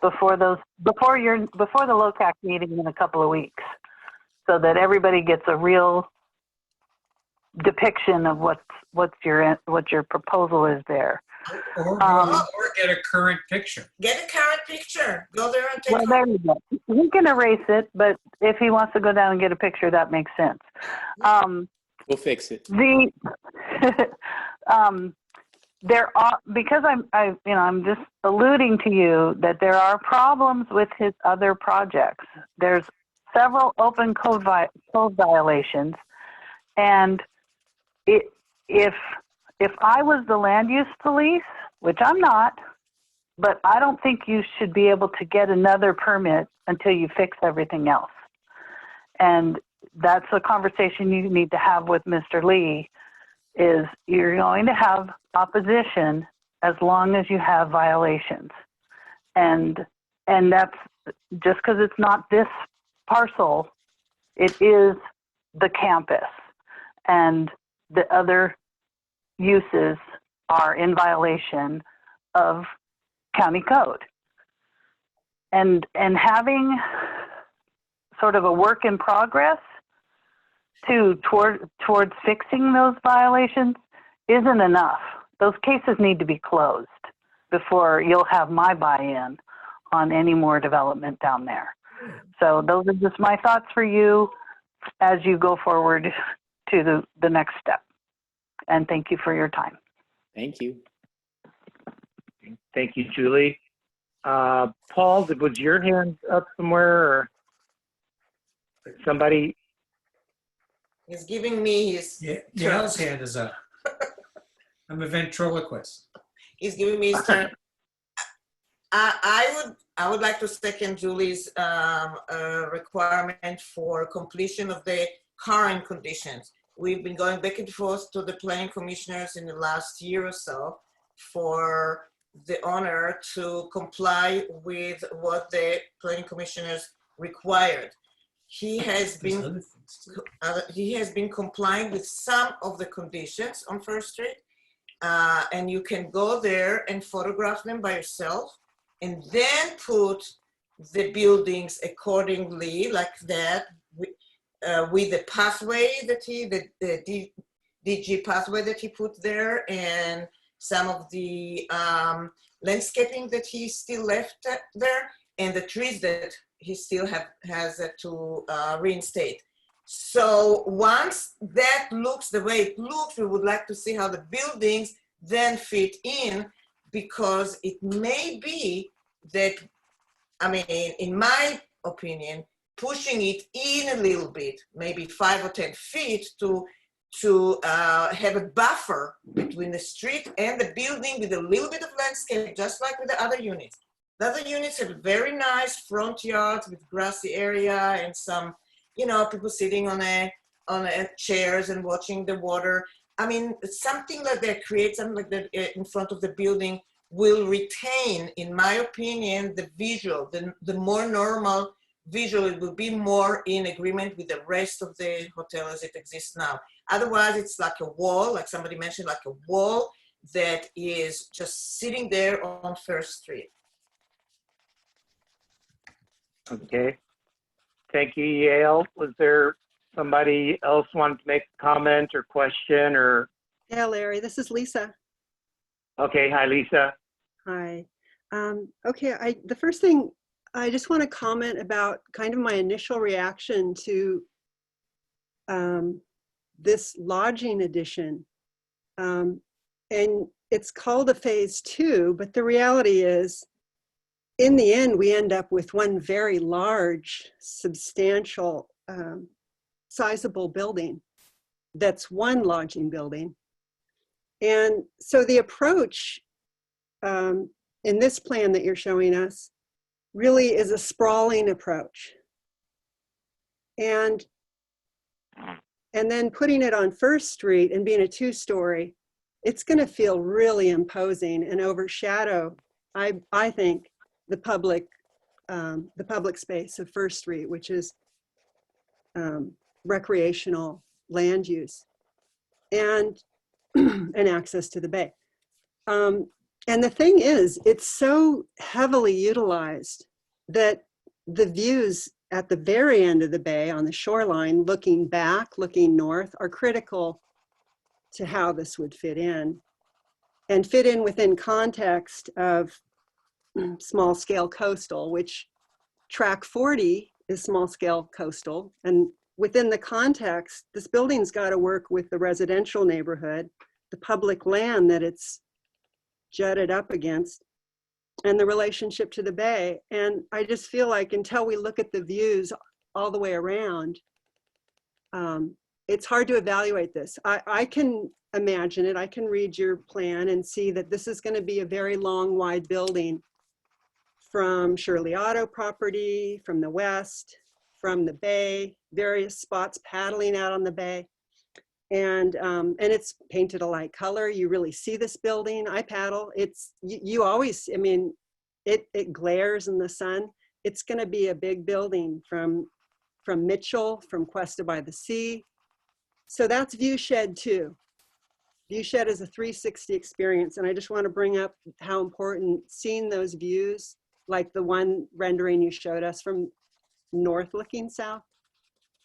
before the LOCAC meeting in a couple of weeks, so that everybody gets a real depiction of what your proposal is there. Or get a current picture. Get a current picture. Go there and take Well, there you go. He can erase it, but if he wants to go down and get a picture, that makes sense. We'll fix it. There are, because I'm just alluding to you that there are problems with his other projects. There's several open code violations, and if I was the land use police, which I'm not, but I don't think you should be able to get another permit until you fix everything else. And that's a conversation you need to have with Mr. Lee, is you're going to have opposition as long as you have violations. And that's just because it's not this parcel, it is the campus. And the other uses are in violation of county code. And having sort of a work in progress towards fixing those violations isn't enough. Those cases need to be closed before you'll have my buy-in on any more development down there. So those are just my thoughts for you as you go forward to the next step. And thank you for your time. Thank you. Thank you, Julie. Paul, was your hand up somewhere, or somebody? He's giving me his. Yael's hand is up. I'm a ventriloquist. He's giving me his turn. I would like to second Julie's requirement for completion of the current conditions. We've been going back and forth to the planning commissioners in the last year or so for the owner to comply with what the planning commissioners required. He has been complying with some of the conditions on First Street, and you can go there and photograph them by yourself, and then put the buildings accordingly like that, with the pathway that the DG pathway that he put there, and some of the landscaping that he still left there, and the trees that he still has to reinstate. So once that looks the way it looks, we would like to see how the buildings then fit in, because it may be that, I mean, in my opinion, pushing it in a little bit, maybe 5 or 10 feet to have a buffer between the street and the building with a little bit of landscape, just like with the other units. The other units have very nice front yards with grassy area and some, you know, people sitting on chairs and watching the water. I mean, something like that, create something like that in front of the building will retain, in my opinion, the visual, the more normal visual. It will be more in agreement with the rest of the hotel as it exists now. Otherwise, it's like a wall, like somebody mentioned, like a wall that is just sitting there on First Street. Okay. Thank you, Yael. Was there somebody else wanted to make a comment or question or? Yeah, Larry, this is Lisa. Okay, hi, Lisa. Hi. Okay, the first thing, I just want to comment about kind of my initial reaction to this lodging addition. And it's called a phase 2, but the reality is, in the end, we end up with one very large, substantial, sizable building that's one lodging building. And so the approach in this plan that you're showing us really is a sprawling approach. And then putting it on First Street and being a 2-story, it's going to feel really imposing and overshadow, I think, the public space of First Street, which is recreational land use and access to the bay. And the thing is, it's so heavily utilized that the views at the very end of the bay on the shoreline, looking back, looking north, are critical to how this would fit in, and fit in within context of small scale coastal, which track 40 is small scale coastal. And within the context, this building's got to work with the residential neighborhood, the public land that it's jutted up against, and the relationship to the bay. And I just feel like until we look at the views all the way around, it's hard to evaluate this. I can imagine it. I can read your plan and see that this is going to be a very long, wide building from Shirley Auto property, from the west, from the bay, various spots paddling out on the bay. And it's painted a light color. You really see this building. I paddle. It's, you always, I mean, it glares in the sun. It's going to be a big building from Mitchell, from Cuesta by the Sea. So that's Viewshed too. Viewshed is a 360 experience. And I just want to bring up how important seeing those views, like the one rendering you showed us from north looking south.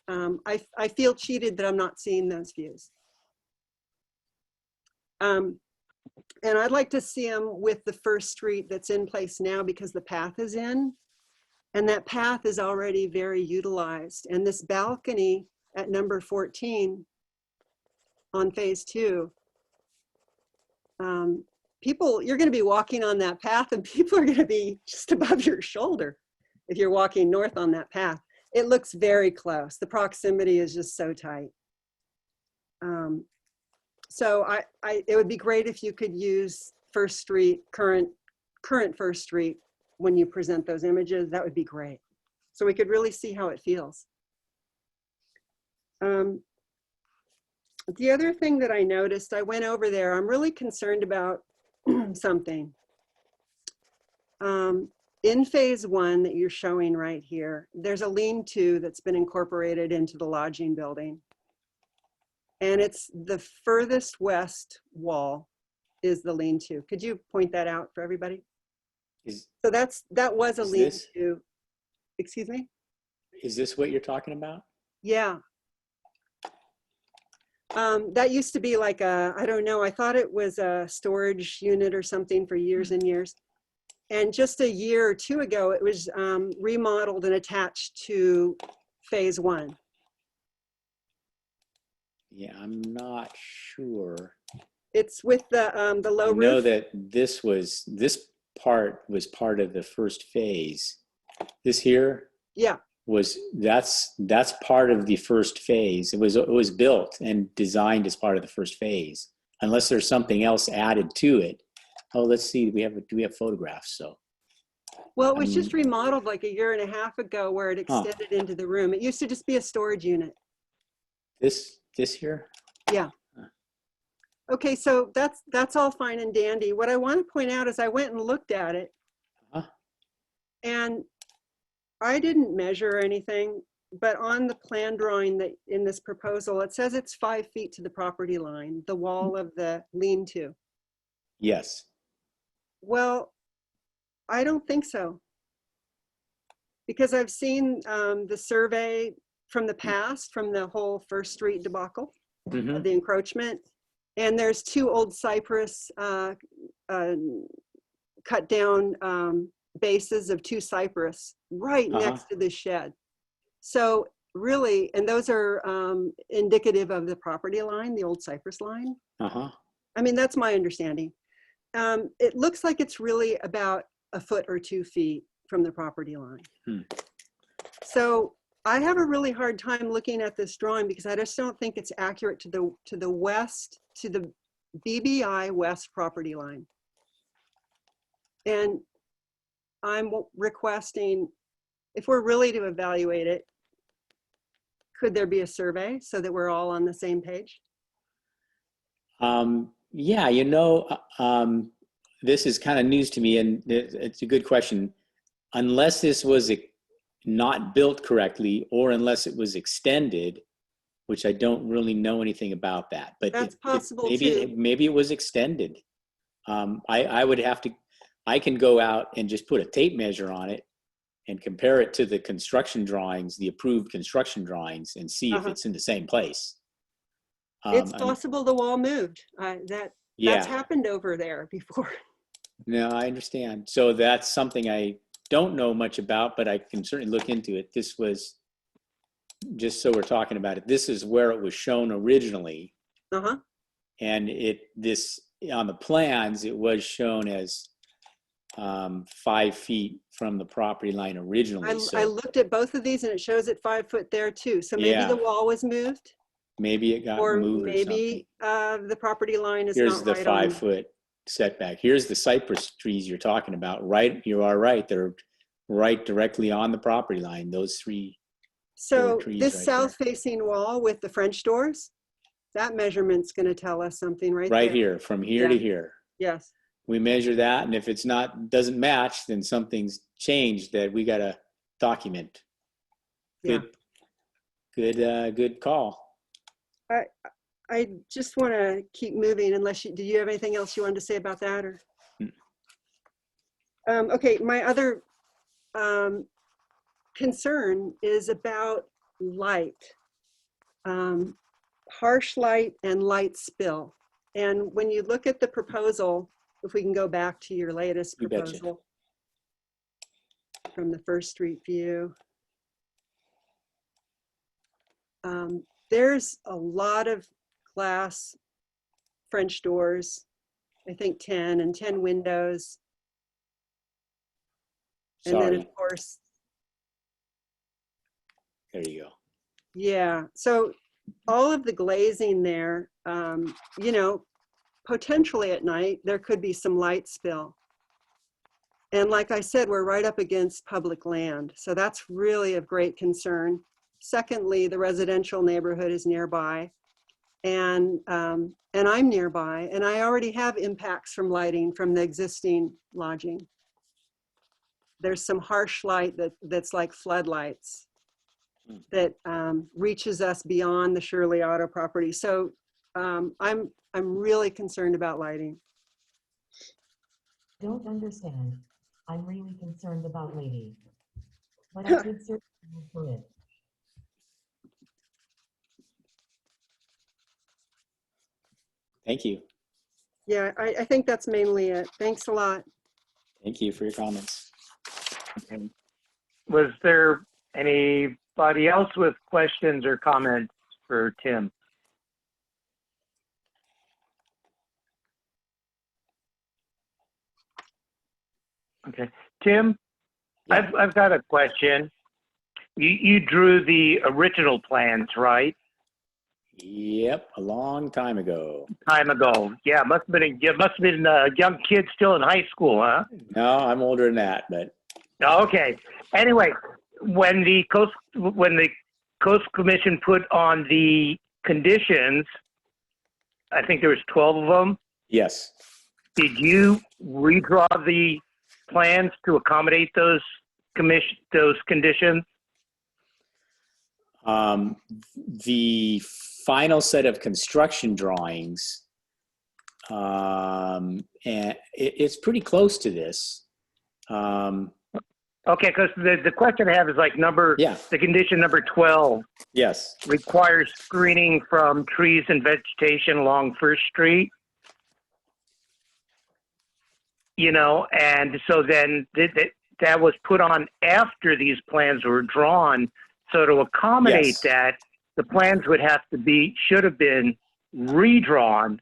I feel cheated that I'm not seeing those views. And I'd like to see them with the First Street that's in place now, because the path is in, and that path is already very utilized. And this balcony at number 14 on phase 2, people, you're going to be walking on that path and people are going to be just above your shoulder if you're walking north on that path. It looks very close. The proximity is just so tight. So it would be great if you could use First Street, current First Street, when you present those images. That would be great. So we could really see how it feels. The other thing that I noticed, I went over there, I'm really concerned about something. In phase 1 that you're showing right here, there's a lean-to that's been incorporated into the lodging building. And it's the furthest west wall is the lean-to. Could you point that out for everybody? So that was a lean-to. Excuse me? Is this what you're talking about? Yeah. That used to be like I don't know, I thought it was a storage unit or something for years and years. And just a year or two ago, it was remodeled and attached to phase 1. Yeah, I'm not sure. It's with the low I roof. know that this part was part of the first phase. This here Yeah, that's part of the first phase. It was built and designed as part of the first phase. Unless there's something else added to it. Oh, let's see. Do we have photographs? So. well, it was just remodeled like a year and a half ago where it extended into the room. It used to just be a storage unit. This here? Yeah. Okay, so that's all fine and dandy. What I want to point out is I went and looked at it, and I didn't measure anything, but on the plan drawing that in this proposal, it says it's 5 feet to the property line, the wall of the lean-to. Yes. Well, I don't think so, because I've seen the survey from the past, from the whole First Street debacle, of the encroachment. And there's 2 old cypress cut down bases of 2 cypress right next to the shed. So really, and those are indicative of the property line, the old cypress line. I mean, that's my understanding. It looks like it's really about a foot or 2 feet from the property line. So I have a really hard time looking at this drawing because I just don't think it's accurate to the west, to the BBI west property line. And I'm requesting, if we're really to evaluate it, could there be a survey so that we're all on the same page? Yeah, you know, this is kind of news to me, and it's a good question. Unless this was not built correctly, or unless it was extended, which I don't really know anything about that. But that's possible too. Maybe it was extended. I can go out and just put a tape measure on it and compare it to the construction drawings, the approved construction drawings, and see if it's in the same place. It's possible the wall moved. That's happened over there before. No, I understand. So that's something I don't know much about, but I can certainly look into it. This was, just so we're talking about it, this is where it was shown originally. And this on the plans, it was shown as 5 feet from the property line originally. I looked at both of these and it shows it 5 foot there too. So maybe the wall was moved. Maybe it got moved, or maybe the property line is Here's not right. Here's the 5 foot setback. Here's the cypress trees you're talking about. Right, you are right. They're right directly on the property line. Those 3. So this south-facing wall with the French doors, that measurement's going to tell us something right there. Right here, from here to here. Yes. We measure that, and if it's doesn't match, then something's changed that we got to document. Good call. I just want to keep moving unless do you have anything else you wanted to say about that? Or okay, my other concern is about light, harsh light and light spill. And when you look at the proposal, if we can go back to your latest proposal from the First Street view, there's a lot of glass French doors, I think 10 and 10 windows. And then of course, there you go. Yeah, so all of the glazing there, you know, potentially at night, there could be some light spill. And like I said, we're right up against public land. So that's really of great concern. Secondly, the residential neighborhood is nearby, and I'm nearby, and I already have impacts from lighting from the existing lodging. There's some harsh light that's like floodlights that reaches us beyond the Shirley Auto property. So I'm really concerned about lighting. Don't understand. I'm really concerned about lighting, but I could certainly for it. Thank you. Yeah, I think that's mainly it. Thanks a lot. Thank you for your comments. Okay. Was there anybody else with questions or comments for Tim? Okay, Tim, Yeah. I've got a question. You drew the original plans, right? Yep, a long time ago. Time ago. Yeah, must have been a young kid still in high school, huh? No, I'm older than that, but Okay. Anyway, when the Coast Commission put on the conditions, I think there was 12 of them. yes. Did you redraw the plans to accommodate those conditions? The final set of construction drawings, and it's pretty close to this. Okay, because the question I have is like Yeah. the condition number 12 Yes. requires screening from trees and vegetation along First Street. You know, and so then that was put on after these plans were drawn. So to accommodate Yes. that, the plans should have been redrawn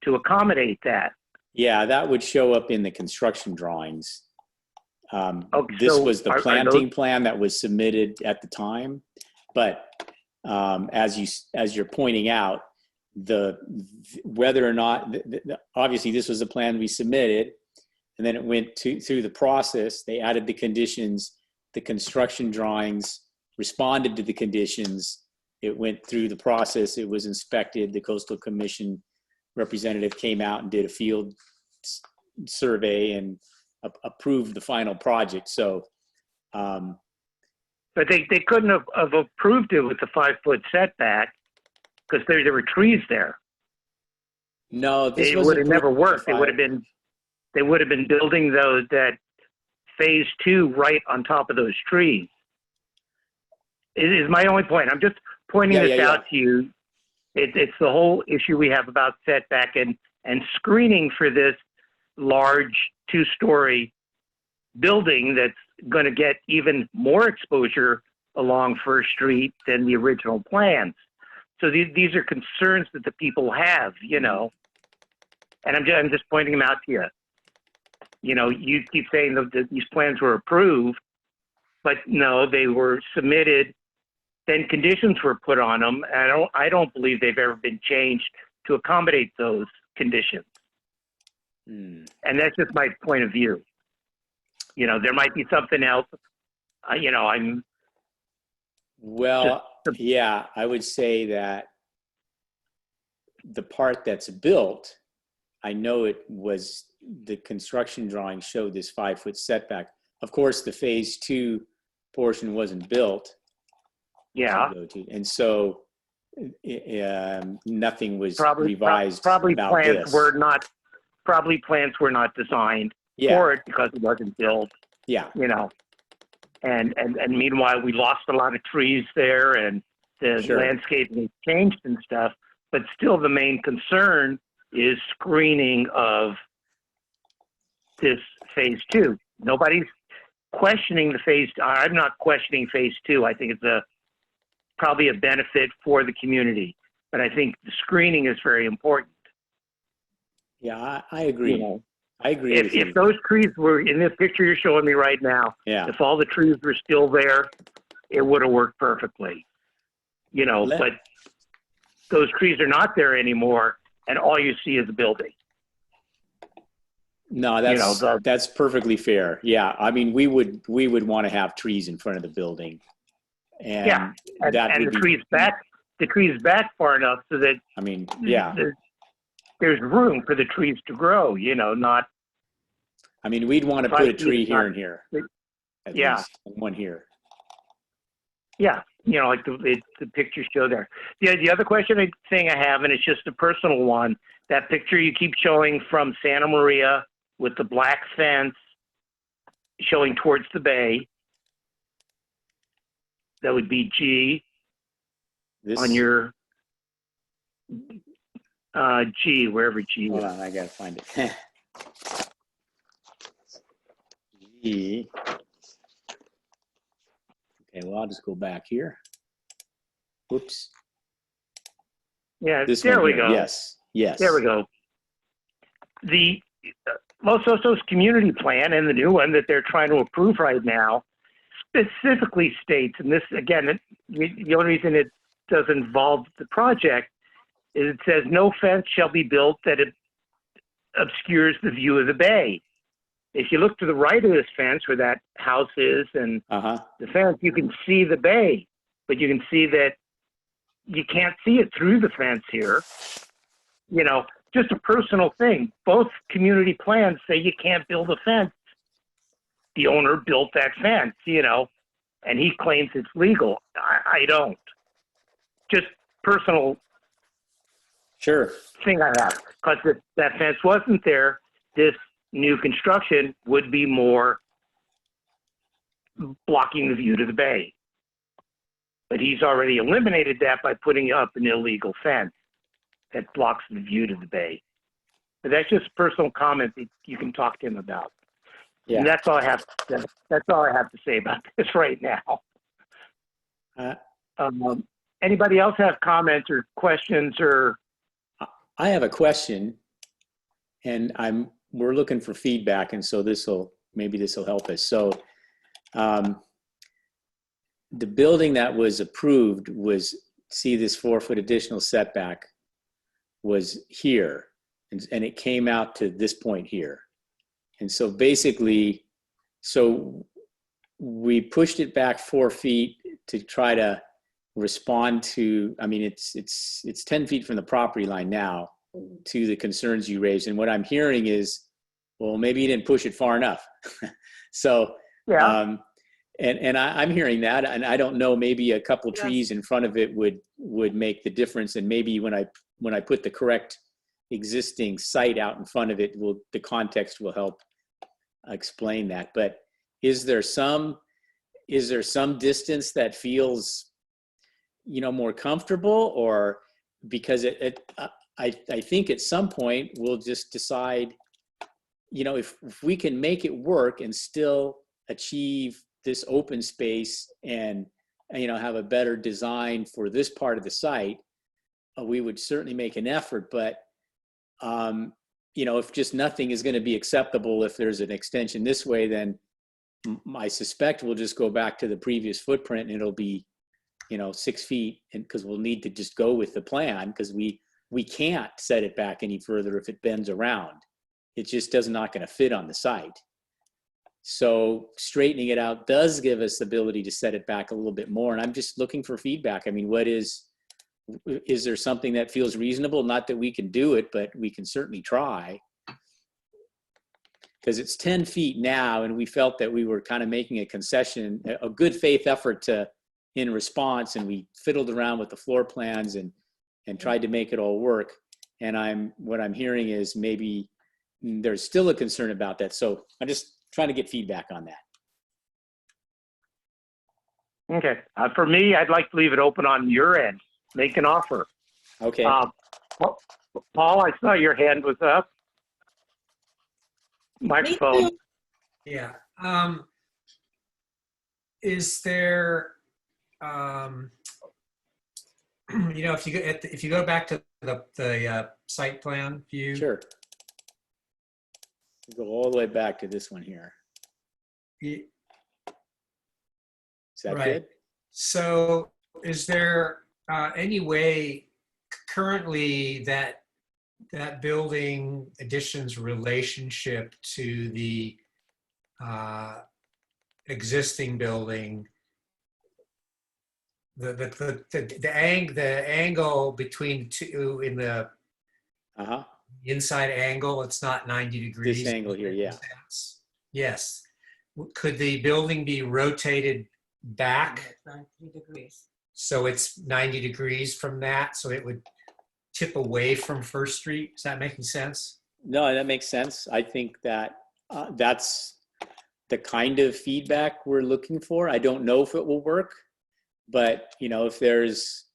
to accommodate that. Yeah, that would show up in the construction drawings. Okay, This so was the are planting those- plan that was submitted at the time, but as you're pointing out, whether or not obviously this was a plan we submitted, and then it went through the process. They added the conditions, the construction drawings responded to the conditions. It went through the process. It was inspected. The Coastal Commission representative came out and did a field survey and approved the final project. So, but they couldn't have approved it with the 5-foot setback because there were trees there. no, this It was would have never approved worked. by- They would have been building that phase 2 right on top of those trees. It is my only point. I'm just pointing this out to you. It's the whole issue we have about setback and screening for this large 2-story building that's going to get even more exposure along First Street than the original plans. So these are concerns that the people have, you know, and I'm just pointing them out to you. You know, you keep saying that these plans were approved, but no, they were submitted. Then conditions were put on them. And I don't believe they've ever been changed to accommodate those conditions. And that's just my point of view. You know, there might be something else. You know, yeah, I would say that the part that's built, I know it was the construction drawing showed this 5-foot setback. Of course, the phase 2 portion wasn't built. Yeah. And so nothing was revised probably about plans this. plans were not designed Yeah. for it because it wasn't built. Yeah. You know, and meanwhile we lost a lot of trees there and the landscaping has changed and stuff, but still the main concern is screening of this phase 2. Nobody's questioning the phase. I'm not questioning phase 2. I think it's probably a benefit for the community, but I think the screening is very important. Yeah, I agree. You know, I agree with you. If those trees were in this picture you're showing me right now, if all the trees were still there, it would have worked perfectly. You know, but those trees are not there anymore, and all you see is a building. No, that's perfectly fair. Yeah, I mean, we would want to have trees in front of the building, and the trees back far enough so that I mean, there's room for the trees to grow. You know, not. I mean, we'd want to put a tree here and here. At least, and one here. Yeah, you know, like the pictures show there. The other thing I have, and it's just a personal one, that picture you keep showing from Santa Maria with the black fence showing towards the bay. That would be G on your, G, wherever G Hold is. on, I gotta find it. G. Okay, well, I'll just go back here. Whoops. Yeah, This there one we here. go. Yes, yes. There we go. The Los Osos community plan and the new one that they're trying to approve right now specifically states, and this, again, the only reason it doesn't involve the project is it says no fence shall be built that it obscures the view of the bay. If you look to the right of this fence where that house is and the fence, you can see the bay, but you can see that you can't see it through the fence here. You know, just a personal thing. Both community plans say you can't build a fence. The owner built that fence, you know, and he claims it's legal. I don't. Just personal thing I have. Because if that fence wasn't there, this new construction would be more blocking the view to the bay. But he's already eliminated that by putting up an illegal fence that blocks the view to the bay. But that's just a personal comment that you can talk to him about. Yeah. And that's all I have. That's all I have to say about this right now. Anybody else have comments or questions or? I have a question, and we're looking for feedback, and so maybe this will help us. So, the building that was approved was, see this 4-foot additional setback was here, and it came out to this point here. And so basically, so we pushed it back 4 feet to try to respond to, I mean, it's 10 feet from the property line now to the concerns you raised. And what I'm hearing is, well, maybe you didn't push it far enough. So, yeah. And I'm hearing that, and I don't know, maybe a couple trees in front of it would make the difference. And maybe when I put the correct existing site out in front of it, the context will help explain that. But is there some distance that feels, you know, more comfortable? Or because I think at some point we'll just decide, you know, if we can make it work and still achieve this open space and, you know, have a better design for this part of the site, we would certainly make an effort. But you know, if just nothing is going to be acceptable, if there's an extension this way, then I suspect we'll just go back to the previous footprint, and it'll be, you know, 6 feet, and because we'll need to just go with the plan, because we can't set it back any further if it bends around. It just not going to fit on the site. So straightening it out does give us the ability to set it back a little bit more. And I'm just looking for feedback. I mean, is there something that feels reasonable? Not that we can do it, but we can certainly try. Because it's 10 feet now, and we felt that we were kind of making a concession, a good faith effort in response, and we fiddled around with the floor plans and tried to make it all work. And what I'm hearing is maybe there's still a concern about that. So I'm just trying to get feedback on that. Okay. For me, I'd like to leave it open on your end. Make an offer. Okay. Paul, I saw your hand was up. Microphone. Yeah. Is there, you know, if you go back to the site plan view. Sure. We'll go all the way back to this one here. Is that good? So is there any way currently that building addition's relationship to the existing building, the angle between the two in the inside angle, it's not 90 degrees. This angle here, yeah. Yes. Could the building be rotated back? 90 degrees. So it's 90 degrees from that, so it would tip away from First Street. Is that making sense? No, that makes sense. I think that that's the kind of feedback we're looking for. I don't know if it will work, but you know, if there's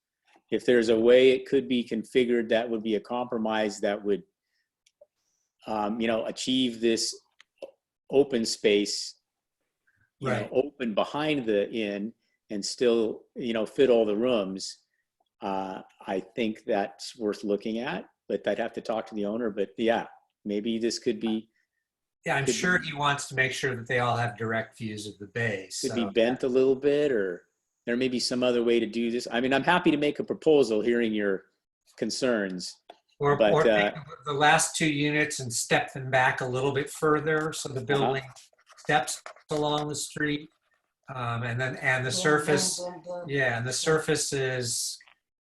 if there's a way it could be configured that would be a compromise that would, achieve this open space, Right. open behind the inn and still, fit all the rooms, I think that's worth looking at, but I'd have to talk to the owner. But yeah, maybe this could be, Yeah, I'm could sure be, he wants to make sure that they all have direct views of the bay. could be So, bent a little bit, or there may be some other way to do this. I mean, I'm happy to make a proposal hearing your concerns, or but, take the last two units and step them back a little bit further so the building steps along the street. And the surface, yeah, and the surface is,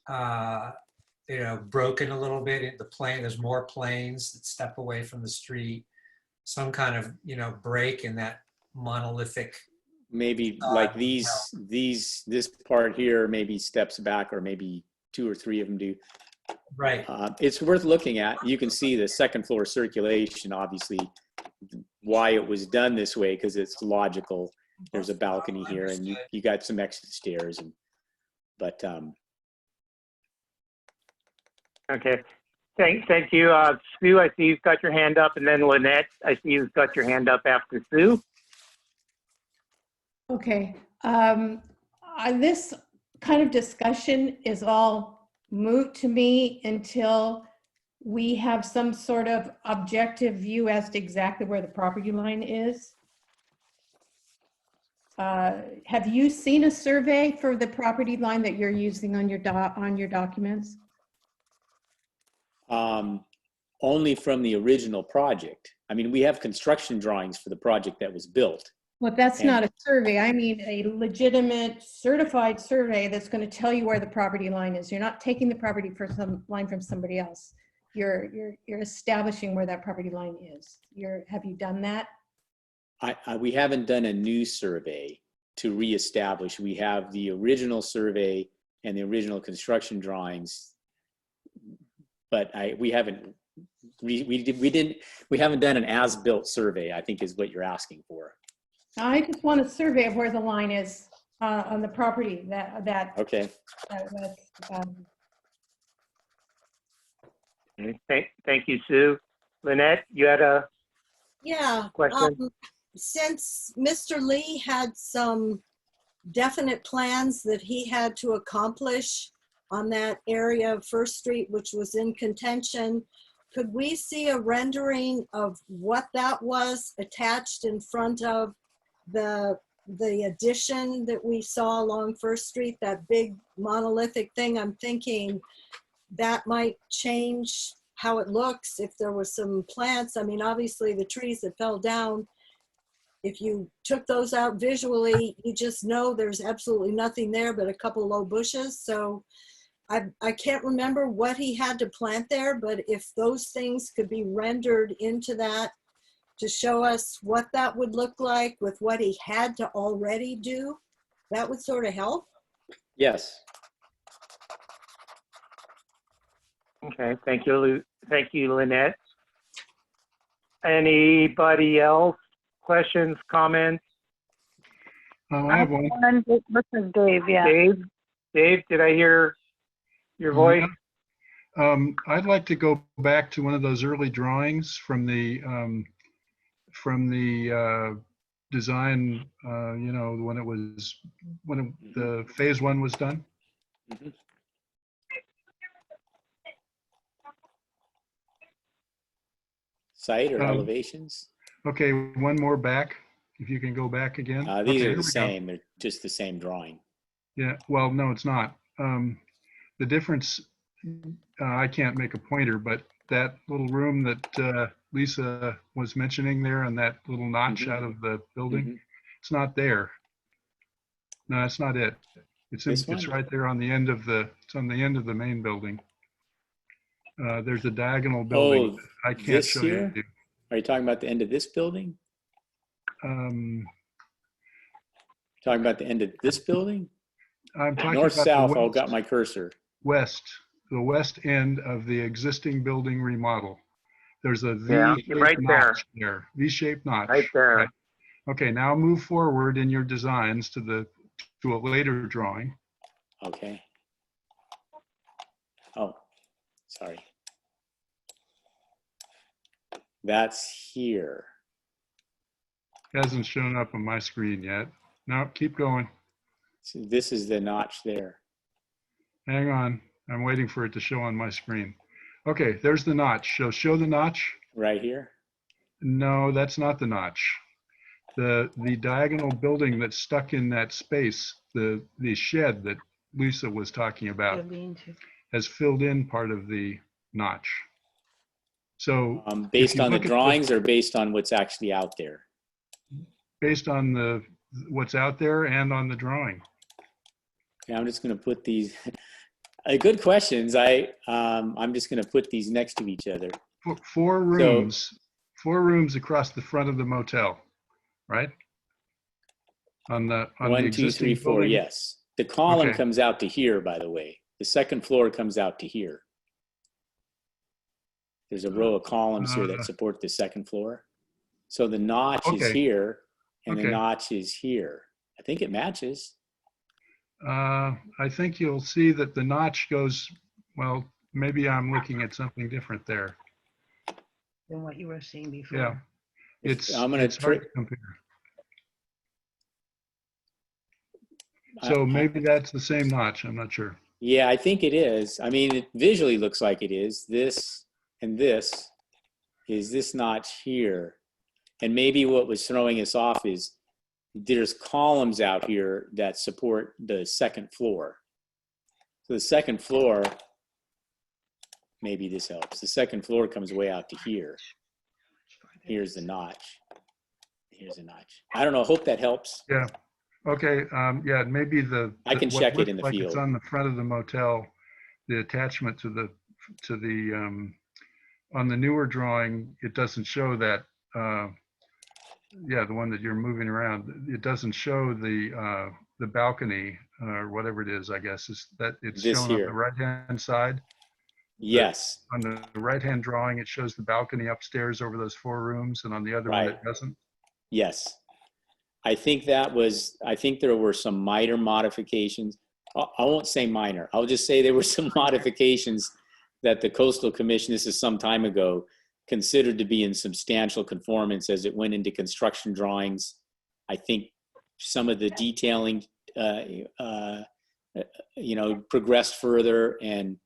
broken a little bit. There's more planes that step away from the street. Some kind of, break in that monolithic. maybe like this part here maybe steps back, or maybe 2 or 3 of them do. Right. It's worth looking at. You can see the second floor circulation, obviously, why it was done this way, because it's logical. There's a balcony here, and you got some exit stairs, but Okay. Thank you. Sue, I see you've got your hand up, and then Lynette, I see you've got your hand up after Sue. Okay. This kind of discussion is all moot to me until we have some sort of objective view as to exactly where the property line is. Have you seen a survey for the property line that you're using on your documents? only from the original project. I mean, we have construction drawings for the project that was built. Well, that's not a survey. I mean, a legitimate certified survey that's going to tell you where the property line is. You're not taking the property for some line from somebody else. You're establishing where that property line is. Have you done that? We haven't done a new survey to reestablish. We have the original survey and the original construction drawings, but we haven't done an as-built survey, I think is what you're asking for. I just want a survey of where the line is on the property Okay. Thank you, Sue. Lynette, you had a question? Since Mr. Lee had some definite plans that he had to accomplish on that area of First Street, which was in contention, could we see a rendering of what that was attached in front of the addition that we saw along First Street, that big monolithic thing? I'm thinking that might change how it looks if there was some plants. I mean, obviously the trees that fell down, if you took those out visually, you just know there's absolutely nothing there but a couple low bushes. So I can't remember what he had to plant there, but if those things could be rendered into that to show us what that would look like with what he had to already do, that would sort of help. Yes. Okay, thank you, Lynette. Anybody else? Questions, comments? I have one. This is Dave, yeah. Dave, did I hear your voice? I'd like to go back to one of those early drawings from the design, when the phase 1 was done. Mm-hmm. Site or elevations? Okay, one more back, if you can go back again. These Okay, are the same. They're just the same drawing. Yeah, well, no, it's not. The difference, I can't make a pointer, but that little room that Lisa was mentioning there and that little notch out of the building, it's not there. No, that's not it. It's right there on the end of it's on the end of the main building. There's a diagonal building. I can't show you. Are you talking about the end of this building? Talking about the end of this building? I'm talking north, about south. I've got my cursor. The west end of the existing building remodel. There's a V-shaped right notch there. V-shaped notch. Right there. Right. Okay, now move forward in your designs to a later drawing. Okay. Oh, sorry. That's here. Hasn't shown up on my screen yet. No, keep going. So this is the notch there. Hang on. I'm waiting for it to show on my screen. Okay, there's the notch. So show the notch. Right here? No, that's not the notch. The diagonal building that's stuck in that space, the shed that Lisa was talking about, has filled in part of the notch. So based on the drawings or based on what's actually out there? Based on what's out there and on the drawing. Yeah, I'm just going to put these. Good questions. I'm just going to put these next to each other. Four rooms, 4 rooms across the front of the motel, right? On the 1, 2, 3, 4. building? Yes. The column Okay. comes out to here, by the way. The second floor comes out to here. There's a row of columns here that support the second floor. So the notch is Okay. here and the Okay. notch is here. I think it matches. I think you'll see that the notch goes, well, maybe I'm looking at something different there. Than what you were seeing before. Yeah. It's I'm gonna hard to compare. So maybe that's the same notch. I'm not sure. Yeah, I think it is. I mean, it visually looks like it is. This and this is this notch here. And maybe what was throwing us off is there's columns out here that support the second floor. So the second floor, maybe this helps. The second floor comes way out to here. Here's the notch. Here's a notch. I don't know. Hope that helps. Yeah. Okay. Yeah, maybe I can what check it looks in the like field. It's on the front of the motel, the attachment to the on the newer drawing, it doesn't show that. Yeah, the one that you're moving around, it doesn't show the balcony or whatever it is. I guess is that it's This shown on here. the right-hand side. Yes. On the right-hand drawing, it shows the balcony upstairs over those 4 rooms, and on the other one, Right. it doesn't. Yes. I think there were some minor modifications. I won't say minor. I'll just say there were some modifications that the Coastal Commission, this is some time ago, considered to be in substantial conformance as it went into construction drawings. I think some of the detailing, progressed further, and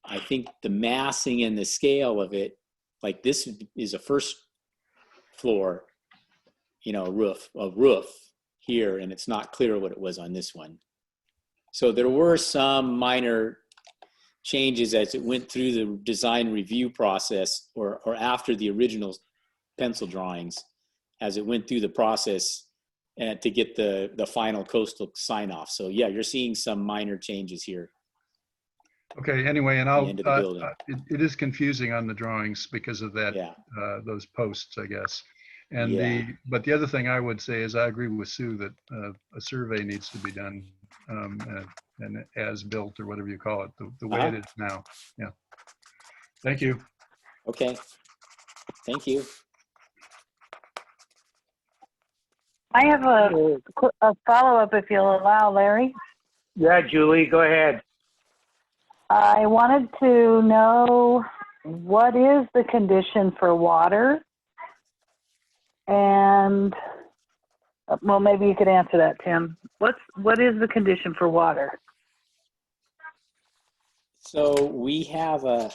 I think the massing and the scale of it, like this is a first floor, roof here, and it's not clear what it was on this one. So there were some minor changes as it went through the design review process or after the original pencil drawings, as it went through the process to get the final coastal sign off. So yeah, you're seeing some minor changes here. Okay. Anyway, and End of the building. it is confusing on the drawings because of that. Yeah. Those posts, I guess. And Yeah. but the other thing I would say is I agree with Sue that a survey needs to be done, and as built or whatever you call it, the way it is now. Yeah. Thank you. Okay. Thank you. I have a follow-up if you'll allow, Larry. Yeah, Julie, go ahead. I wanted to know what is the condition for water? And, well, maybe you could answer that, Tim. What is the condition for water? So we have a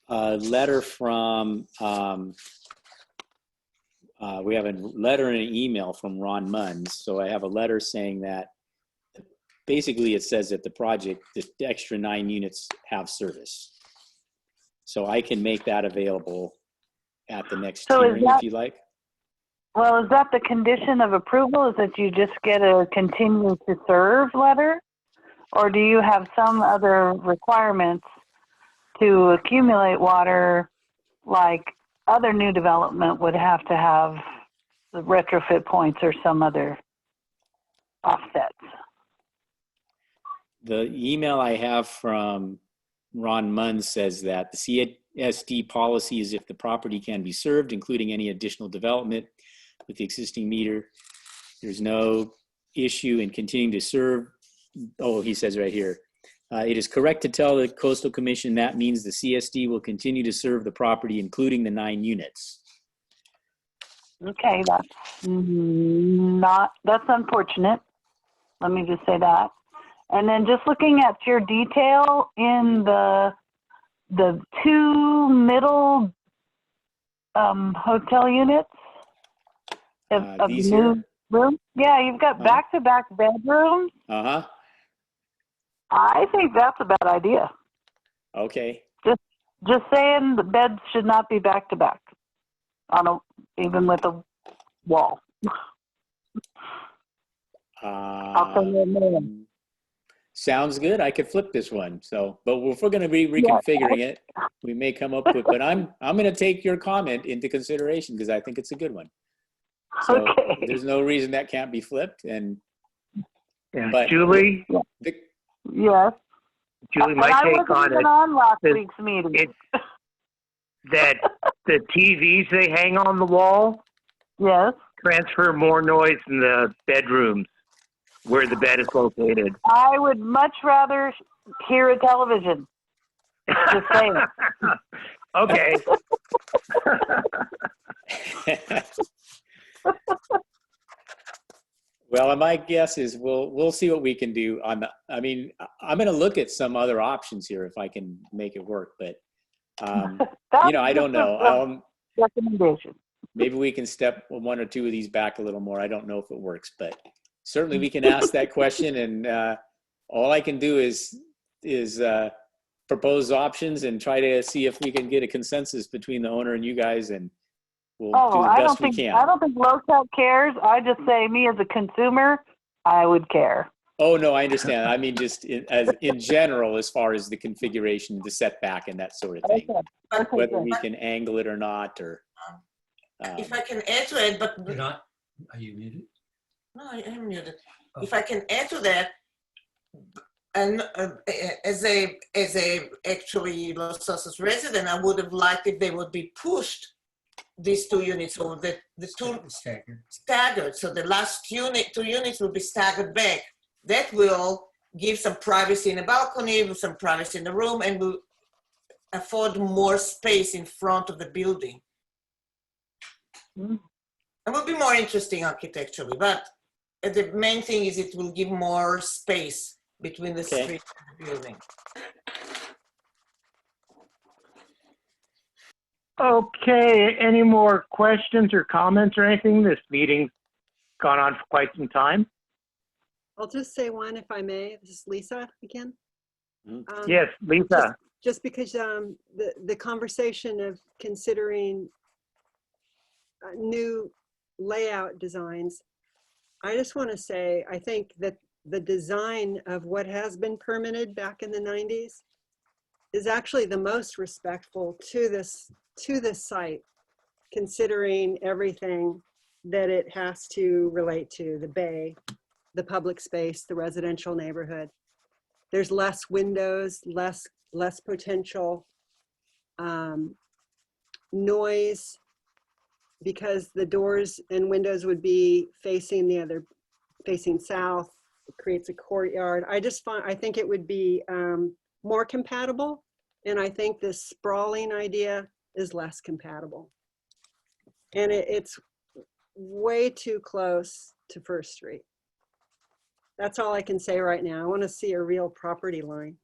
letter from, we have a letter and an email from Ron Munns. So I have a letter saying that basically it says that the extra 9 units have service. So I can make that available at the next hearing if you like. Well, is that the condition of approval? Is that you just get a continue to serve letter? Or do you have some other requirements to accumulate water, like other new development would have to have the retrofit points or some other offsets? The email I have from Ron Munn says that the CSD policy is if the property can be served, including any additional development with the existing meter, there's no issue in continuing to serve. Oh, he says right here, It is correct to tell the Coastal Commission that means the CSD will continue to serve the property, including the 9 units. Okay, that's unfortunate. Let me just say that. And then just looking at your detail in the 2 middle hotel units of the These new here? room. Yeah, you've got Uh-huh. back-to-back bedrooms. Uh-huh. I think that's a bad idea. Okay. Just saying the beds should not be back-to-back even with a wall. I'll send you a mail. Sounds good. I could flip this one. So, but if we're going to be reconfiguring it, we may come up with, but I'm going to take your comment into consideration because I think it's a good one. So Okay. there's no reason that can't be flipped. And Yeah. but Julie, Yes. Julie, my I take wasn't on even it on last is week's meeting. that the TVs they hang on the wall Yes. transfer more noise in the bedrooms where the bed is located. I would much rather hear a television. Just saying. Okay. Well, my guess is we'll see what we can do on the, I mean, I'm going to look at some other options here if I can make it work, but you know, I don't know. Recommendation. Maybe we can step 1 or 2 of these back a little more. I don't know if it works, but certainly we can ask that question, and all I can do is propose options and try to see if we can get a consensus between the owner and you guys, and we'll do the best we can. I don't think LOCAC cares. I just say, me as a consumer, I would care. Oh no, I understand. I mean, just in general, as far as the configuration, the setback, and that sort of thing. Okay. Whether we can angle it or not, or if I can add to it, but You're not, are you muted? no, I am muted. Oh. If I can add to that, and as a actually Los Osos resident, I would have liked if they would be pushed, these 2 units, or the 2 staggered. So the last 2 units will be staggered back. That will give some privacy in the balcony, some privacy in the room, and will afford more space in front of the building. It will be more interesting architecturally, but the main thing is it will give more space between the street and the building. Okay, any more questions or comments or anything? This meeting's gone on for quite some time. I'll just say one, if I may. This is Lisa again. Yes, Lisa. Just because the conversation of considering new layout designs, I just want to say, I think that the design of what has been permitted back in the 90s is actually the most respectful to this site, considering everything that it has to relate to: the bay, the public space, the residential neighborhood. There's less windows, less potential noise, because the doors and windows would be facing south. It creates a courtyard. I think it would be more compatible, and I think this sprawling idea is less compatible. And it's way too close to First Street. That's all I can say right now. I want to see a real property line.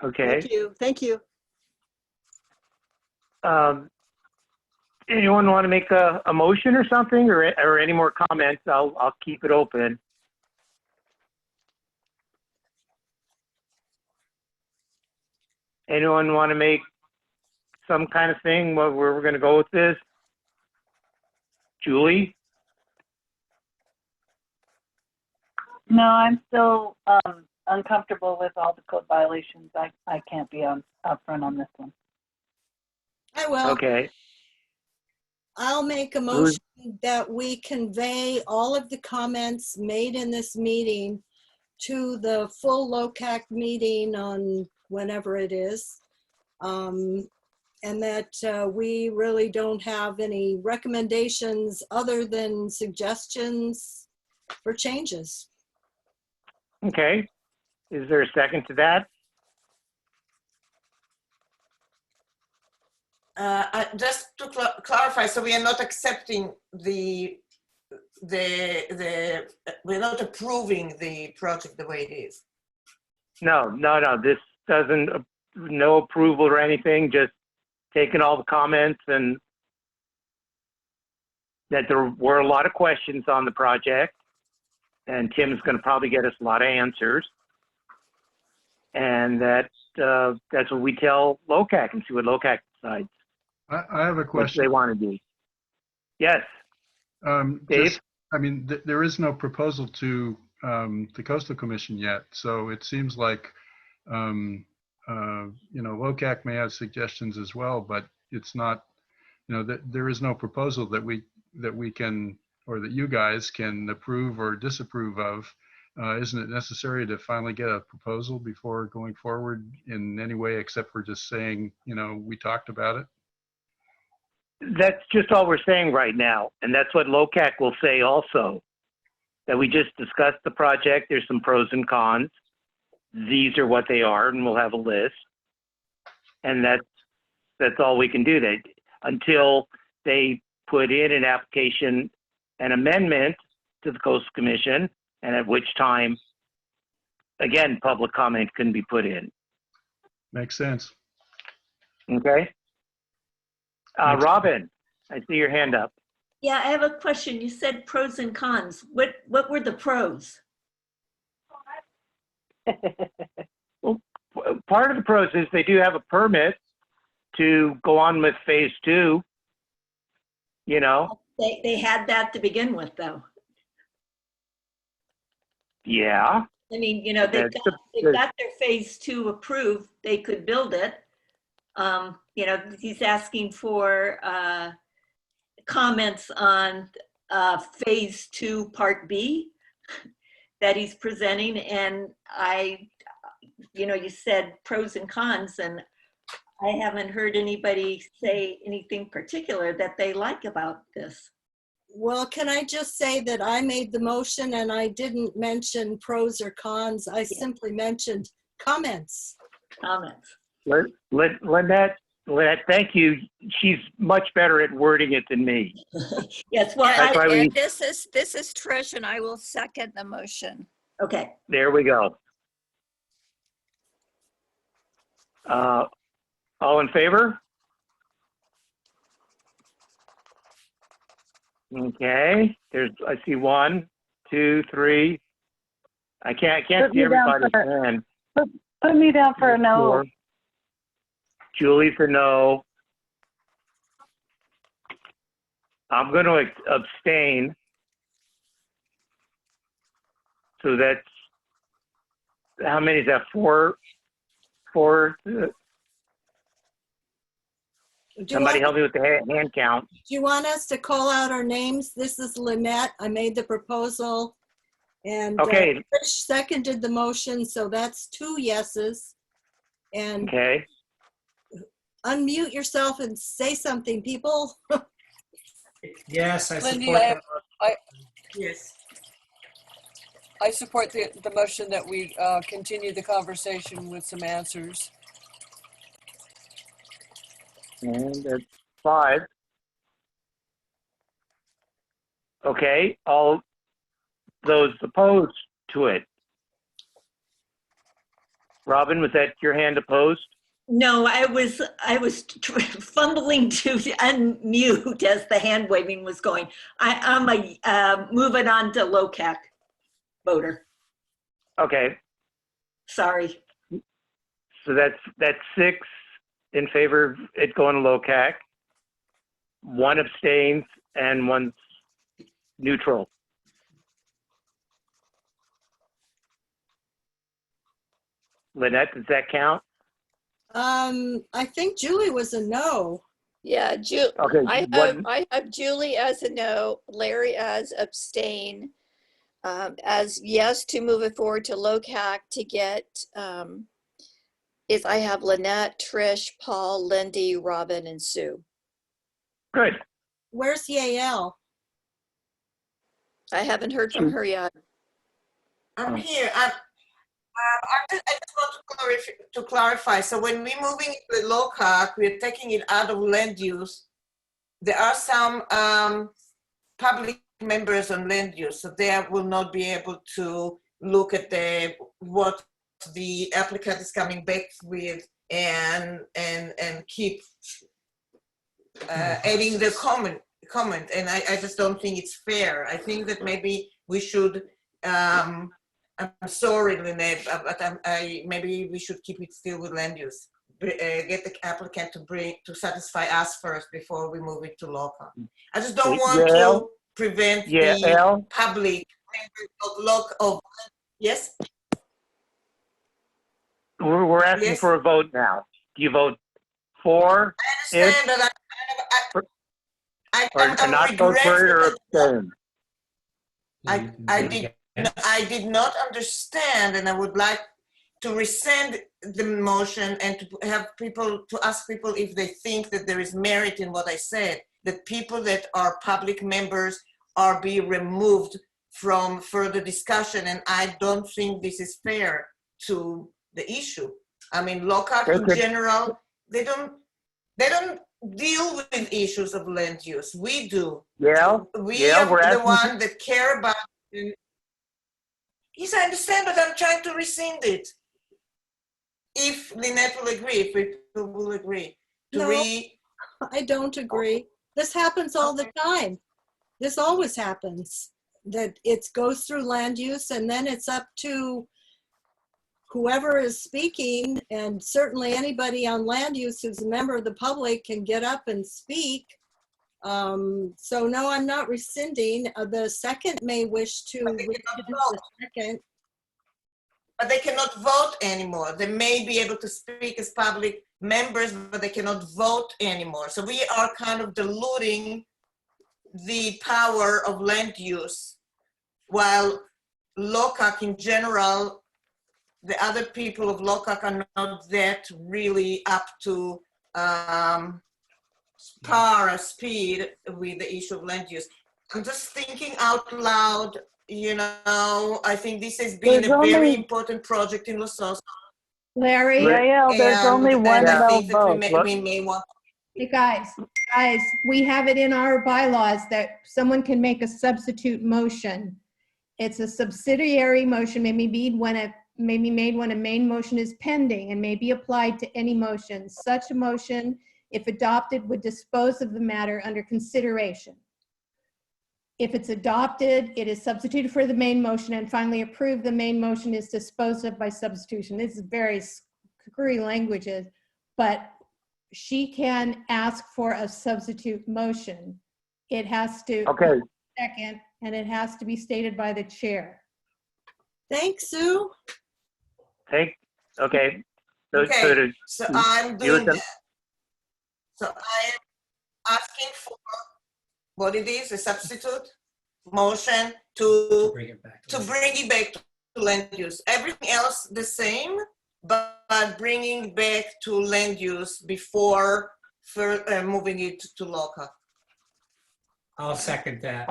Okay. Thank you. Thank you. Anyone want to make a motion or something, or any more comments? I'll keep it open. Anyone want to make some kind of thing where we're going to go with this? Julie? No, I'm still uncomfortable with all the code violations. I can't be upfront on this one. I will. Okay. I'll make a motion that we convey all of the comments made in this meeting to the full LOCAC meeting on whenever it is. And that we really don't have any recommendations other than suggestions for changes. Okay. Is there a second to that? Just to clarify, so we are not accepting we're not approving the project the way it is. No. This doesn't, no approval or anything, just taking all the comments, and that there were a lot of questions on the project, and Tim's going to probably get us a lot of answers. And that's what we tell LOCAC and see what LOCAC decides. I have a What question. they want to do. Yes, Dave? There is no proposal to the Coastal Commission yet, so it seems like, LOCAC may have suggestions as well, but it's not, there is no proposal that we can, or that you guys can approve or disapprove of. Isn't it necessary to finally get a proposal before going forward in any way, except for just saying, we talked about it? That's just all we're saying right now. And that's what LOCAC will say also, that we just discussed the project. There's some pros and cons. These are what they are, and we'll have a list. And that's all we can do. Until they put in an application, an amendment to the Coastal Commission, and at which time, again, public comment can be put in. Makes sense. Okay? Robin, I see your hand up. Yeah, I have a question. You said pros and cons. What were the pros? Well, part of the pros is they do have a permit to go on with phase 2. They had that to begin with, though. Yeah. I mean, they've got their phase 2 approved. They could build it. He's asking for comments on phase 2 part B that he's presenting. And you said pros and cons, and I haven't heard anybody say anything particular that they like about this. Well, can I just say that I made the motion and I didn't mention pros or cons. I simply mentioned comments. Comments. Lynette, thank you. She's much better at wording it than me. Yes, well, and this is Trish, and I will second the motion. Okay. There we go. All in favor? Okay. I see 1, 2, 3. I can't see everybody's hand. Put me down for a no. 4. Julie's a no. I'm going to abstain. So that's, how many is that? 4? Somebody help me with the hand count. Do you want us to call out our names? This is Lynette. I made the proposal. And okay. Rich seconded the motion, so that's 2 yeses. And okay. Unmute yourself and say something, people. Yes, I Lindy, support that. Yes. I support the motion that we continue the conversation with some answers. And that's 5. Okay, all those opposed to it. Robin, was that your hand opposed? No, I was fumbling to unmute as the hand waving was going. I'm moving on to LOCAC voter. Okay. Sorry. So that's 6 in favor of it going to LOCAC. 1 abstains and 1's neutral. Lynette, does that count? I think Julie was a no. Yeah, okay, I have Julie as a no, Larry as abstain, as yes to move it forward to LOCAC to get, I have Lynette, Trish, Paul, Lindy, Robin, and Sue. Good. Where's Yael? I haven't heard from her yet. I'm here. I just want to clarify. So when we're moving the LOCAC, we're taking it out of land use. There are some public members on land use, so they will not be able to look at what the applicant is coming back with and keep adding the comment. And I just don't think it's fair. I think that maybe we should. I'm sorry, Lynette, but maybe we should keep it still with land use. Get the applicant to satisfy us first before we move it to local. I just don't want to prevent the public of yes. We're asking for a vote now. Do you vote for I understand that or not vote for it or abstain? I did not understand, and I would like to rescind the motion and to have people, to ask people if they think that there is merit in what I said, that people that are public members are being removed from further discussion, and I don't think this is fair to the issue. I mean, LOCAC in general, they don't deal with issues of land use. We do. Yeah. We are the one that care about. Yes, I understand, but I'm trying to rescind it. If Lynette will agree, if people will agree. I don't agree. This happens all the time. This always happens. That it goes through land use and then it's up to whoever is speaking, and certainly anybody on land use who's a member of the public can get up and speak. So no, I'm not rescinding. The second may wish to reintroduce the second. But they cannot vote anymore. They may be able to speak as public members, but they cannot vote anymore. So we are kind of diluting the power of land use, while LOCAC in general, the other people of LOCAC are not that really up to par or speed with the issue of land use. I'm just thinking out loud, you know, I think this has been a very important project in Los Osos. Larry? There's only one I no think that vote. we may want. Hey, guys, we have it in our bylaws that someone can make a substitute motion. It's a subsidiary motion, may be made when a main motion is pending and may be applied to any motion. Such a motion, if adopted, would dispose of the matter under consideration. If it's adopted, it is substituted for the main motion, and finally approved, the main motion is disposed of by substitution. This is very screwy languages, but she can ask for a substitute motion. It has to be second, and it has to be stated by the chair. Thanks, Sue. Okay. So I'm doing that. So I am asking for what it is, a substitute motion to bring it back to land use. Everything else the same, but bringing back to land use before moving it to local. I'll second that.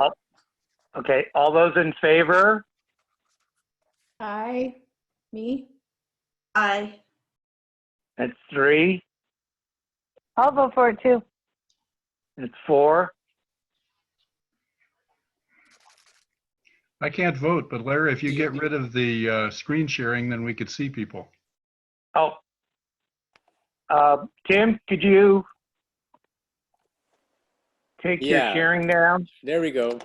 Okay, all those in favor? Aye. Me? Aye. That's 3. I'll vote for it too. It's 4. I can't vote, but Larry, if you get rid of the screen sharing, then we could see people. Oh. Tim, could you take your sharing down? There we go.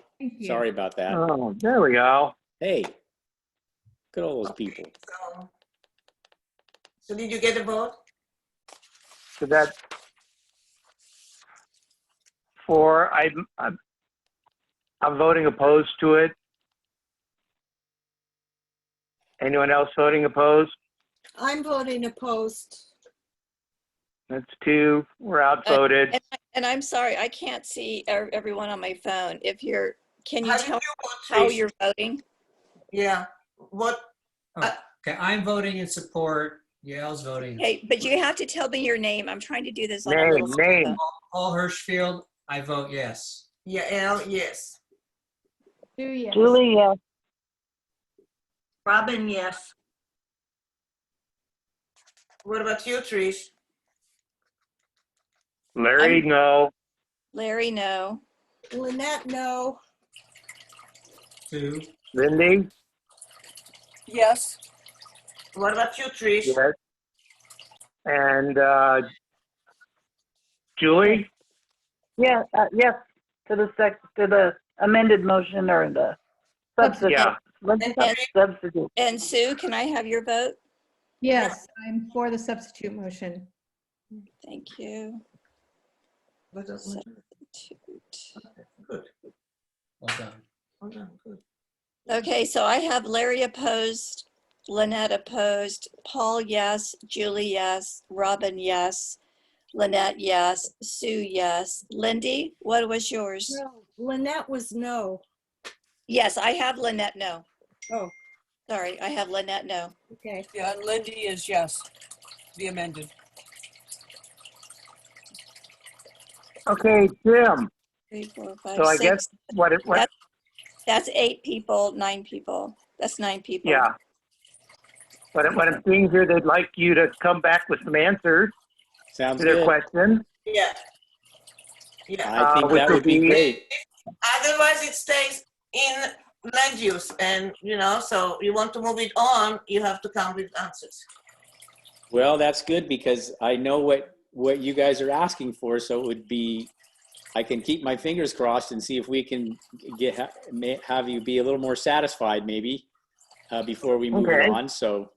Sorry about that. Oh, there we go. Hey, look at all those people. So did you get a vote? So that's 4. I'm voting opposed to it. Anyone else voting opposed? I'm voting opposed. That's 2. We're outvoted. And I'm sorry, I can't see everyone on my phone. Can you tell me how you're voting? Yeah. What? Okay, I'm voting in support. Yael's voting. Hey, but you have to tell me your name. I'm trying to do this on Name. Paul Hirschfield, I vote yes. Yael, yes. Sue, yes. Julie, yes. Robin, yes. What about you, Trish? Larry, no. Larry, no. Lynette, no. Sue? Lindy, Yes. What about you, Trish? yes. And Julie, Yeah, yes, to the amended motion or the substitute. yeah. Substitute. And Sue, can I have your vote? Yes, I'm for the substitute motion. Thank you. Substitute. Good. Well done. Well done. Good. Okay, so I have Larry opposed, Lynette opposed, Paul, yes, Julie, yes, Robin, yes, Lynette, yes, Sue, yes. Lindy, what was yours? No, Lynette was no. Yes, I have Lynette, no. Oh, Sorry, I have Lynette, no. okay. Yeah, and Lindy is yes, the amended. Okay, Jim. 3, 4, 5, So I 6. guess what? That's 8 people, 9 people. That's 9 people. Yeah. What I'm seeing here, they'd like you to come back with some answers Sounds to their good. questions. Yeah. Yeah. I think which that would would be be- great. Otherwise, it stays in land use, and so you want to move it on, you have to come with answers. Well, that's good because I know what you guys are asking for. So it would be, I can keep my fingers crossed and see if we can have you be a little more satisfied maybe before we move Okay. it on. So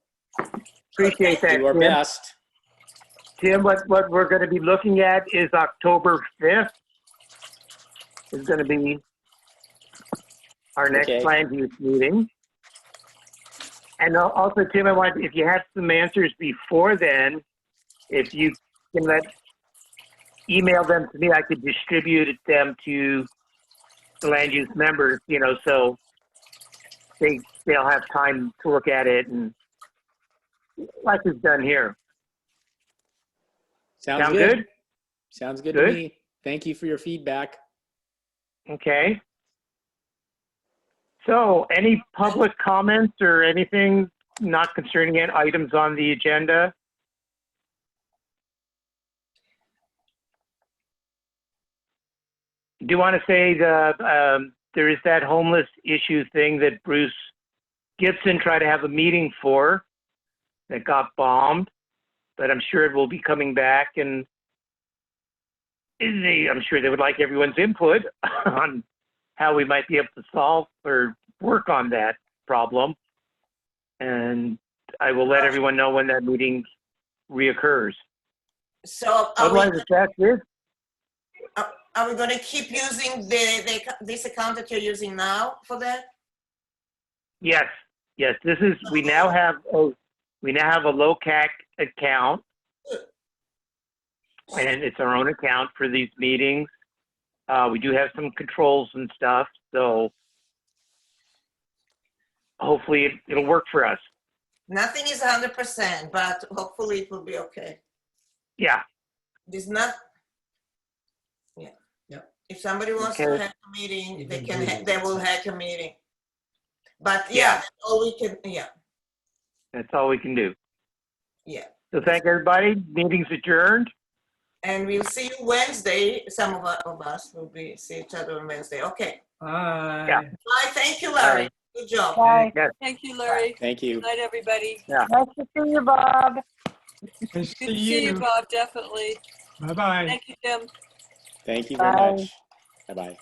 Appreciate that, do our Jim. best. Jim, what we're going to be looking at is October 5th is going to be our next Okay. land use meeting. And also, Tim, I want, if you have some answers before then, if you can email them to me, I could distribute them to the land use members, so they'll have time to look at it and like we've done here. Sounds Sound good. good? Sounds good, Good. to me. Thank you for your feedback. Okay. So any public comments or anything not concerning it, items on the agenda? I do want to say there is that homeless issue thing that Bruce Gibson tried to have a meeting for that got bombed, but I'm sure it will be coming back, and I'm sure they would like everyone's input on how we might be able to solve or work on that problem. And I will let everyone know when that meeting reoccurs. So Otherwise, if that's it, are we going to keep using this account that you're using now for that? yes. This is, we now have a LOCAC account, and it's our own account for these meetings. We do have some controls and stuff, so hopefully it'll work for us. Nothing is 100%, but hopefully it will be okay. Yeah. There's not. Yeah. Yep. If somebody wants Okay. to hack a meeting, You they can can. do They it. will hack a meeting. But Yeah. yeah, that's all we can. Yeah. That's all we can do. Yeah. So thank everybody. Meeting's adjourned. And we'll see you Wednesday. Some of us will see each other on Wednesday. Okay. Bye. Yeah. Bye. Thank you, Larry. Bye. Good job. Bye. Yes. Thank you, Larry. Thank you. Good night, everybody. Nice to see you, Bob. Nice to Good see to see you, you. Bob, definitely. Bye-bye. Thank you, Tim. Thank you very Bye. much. Bye-bye.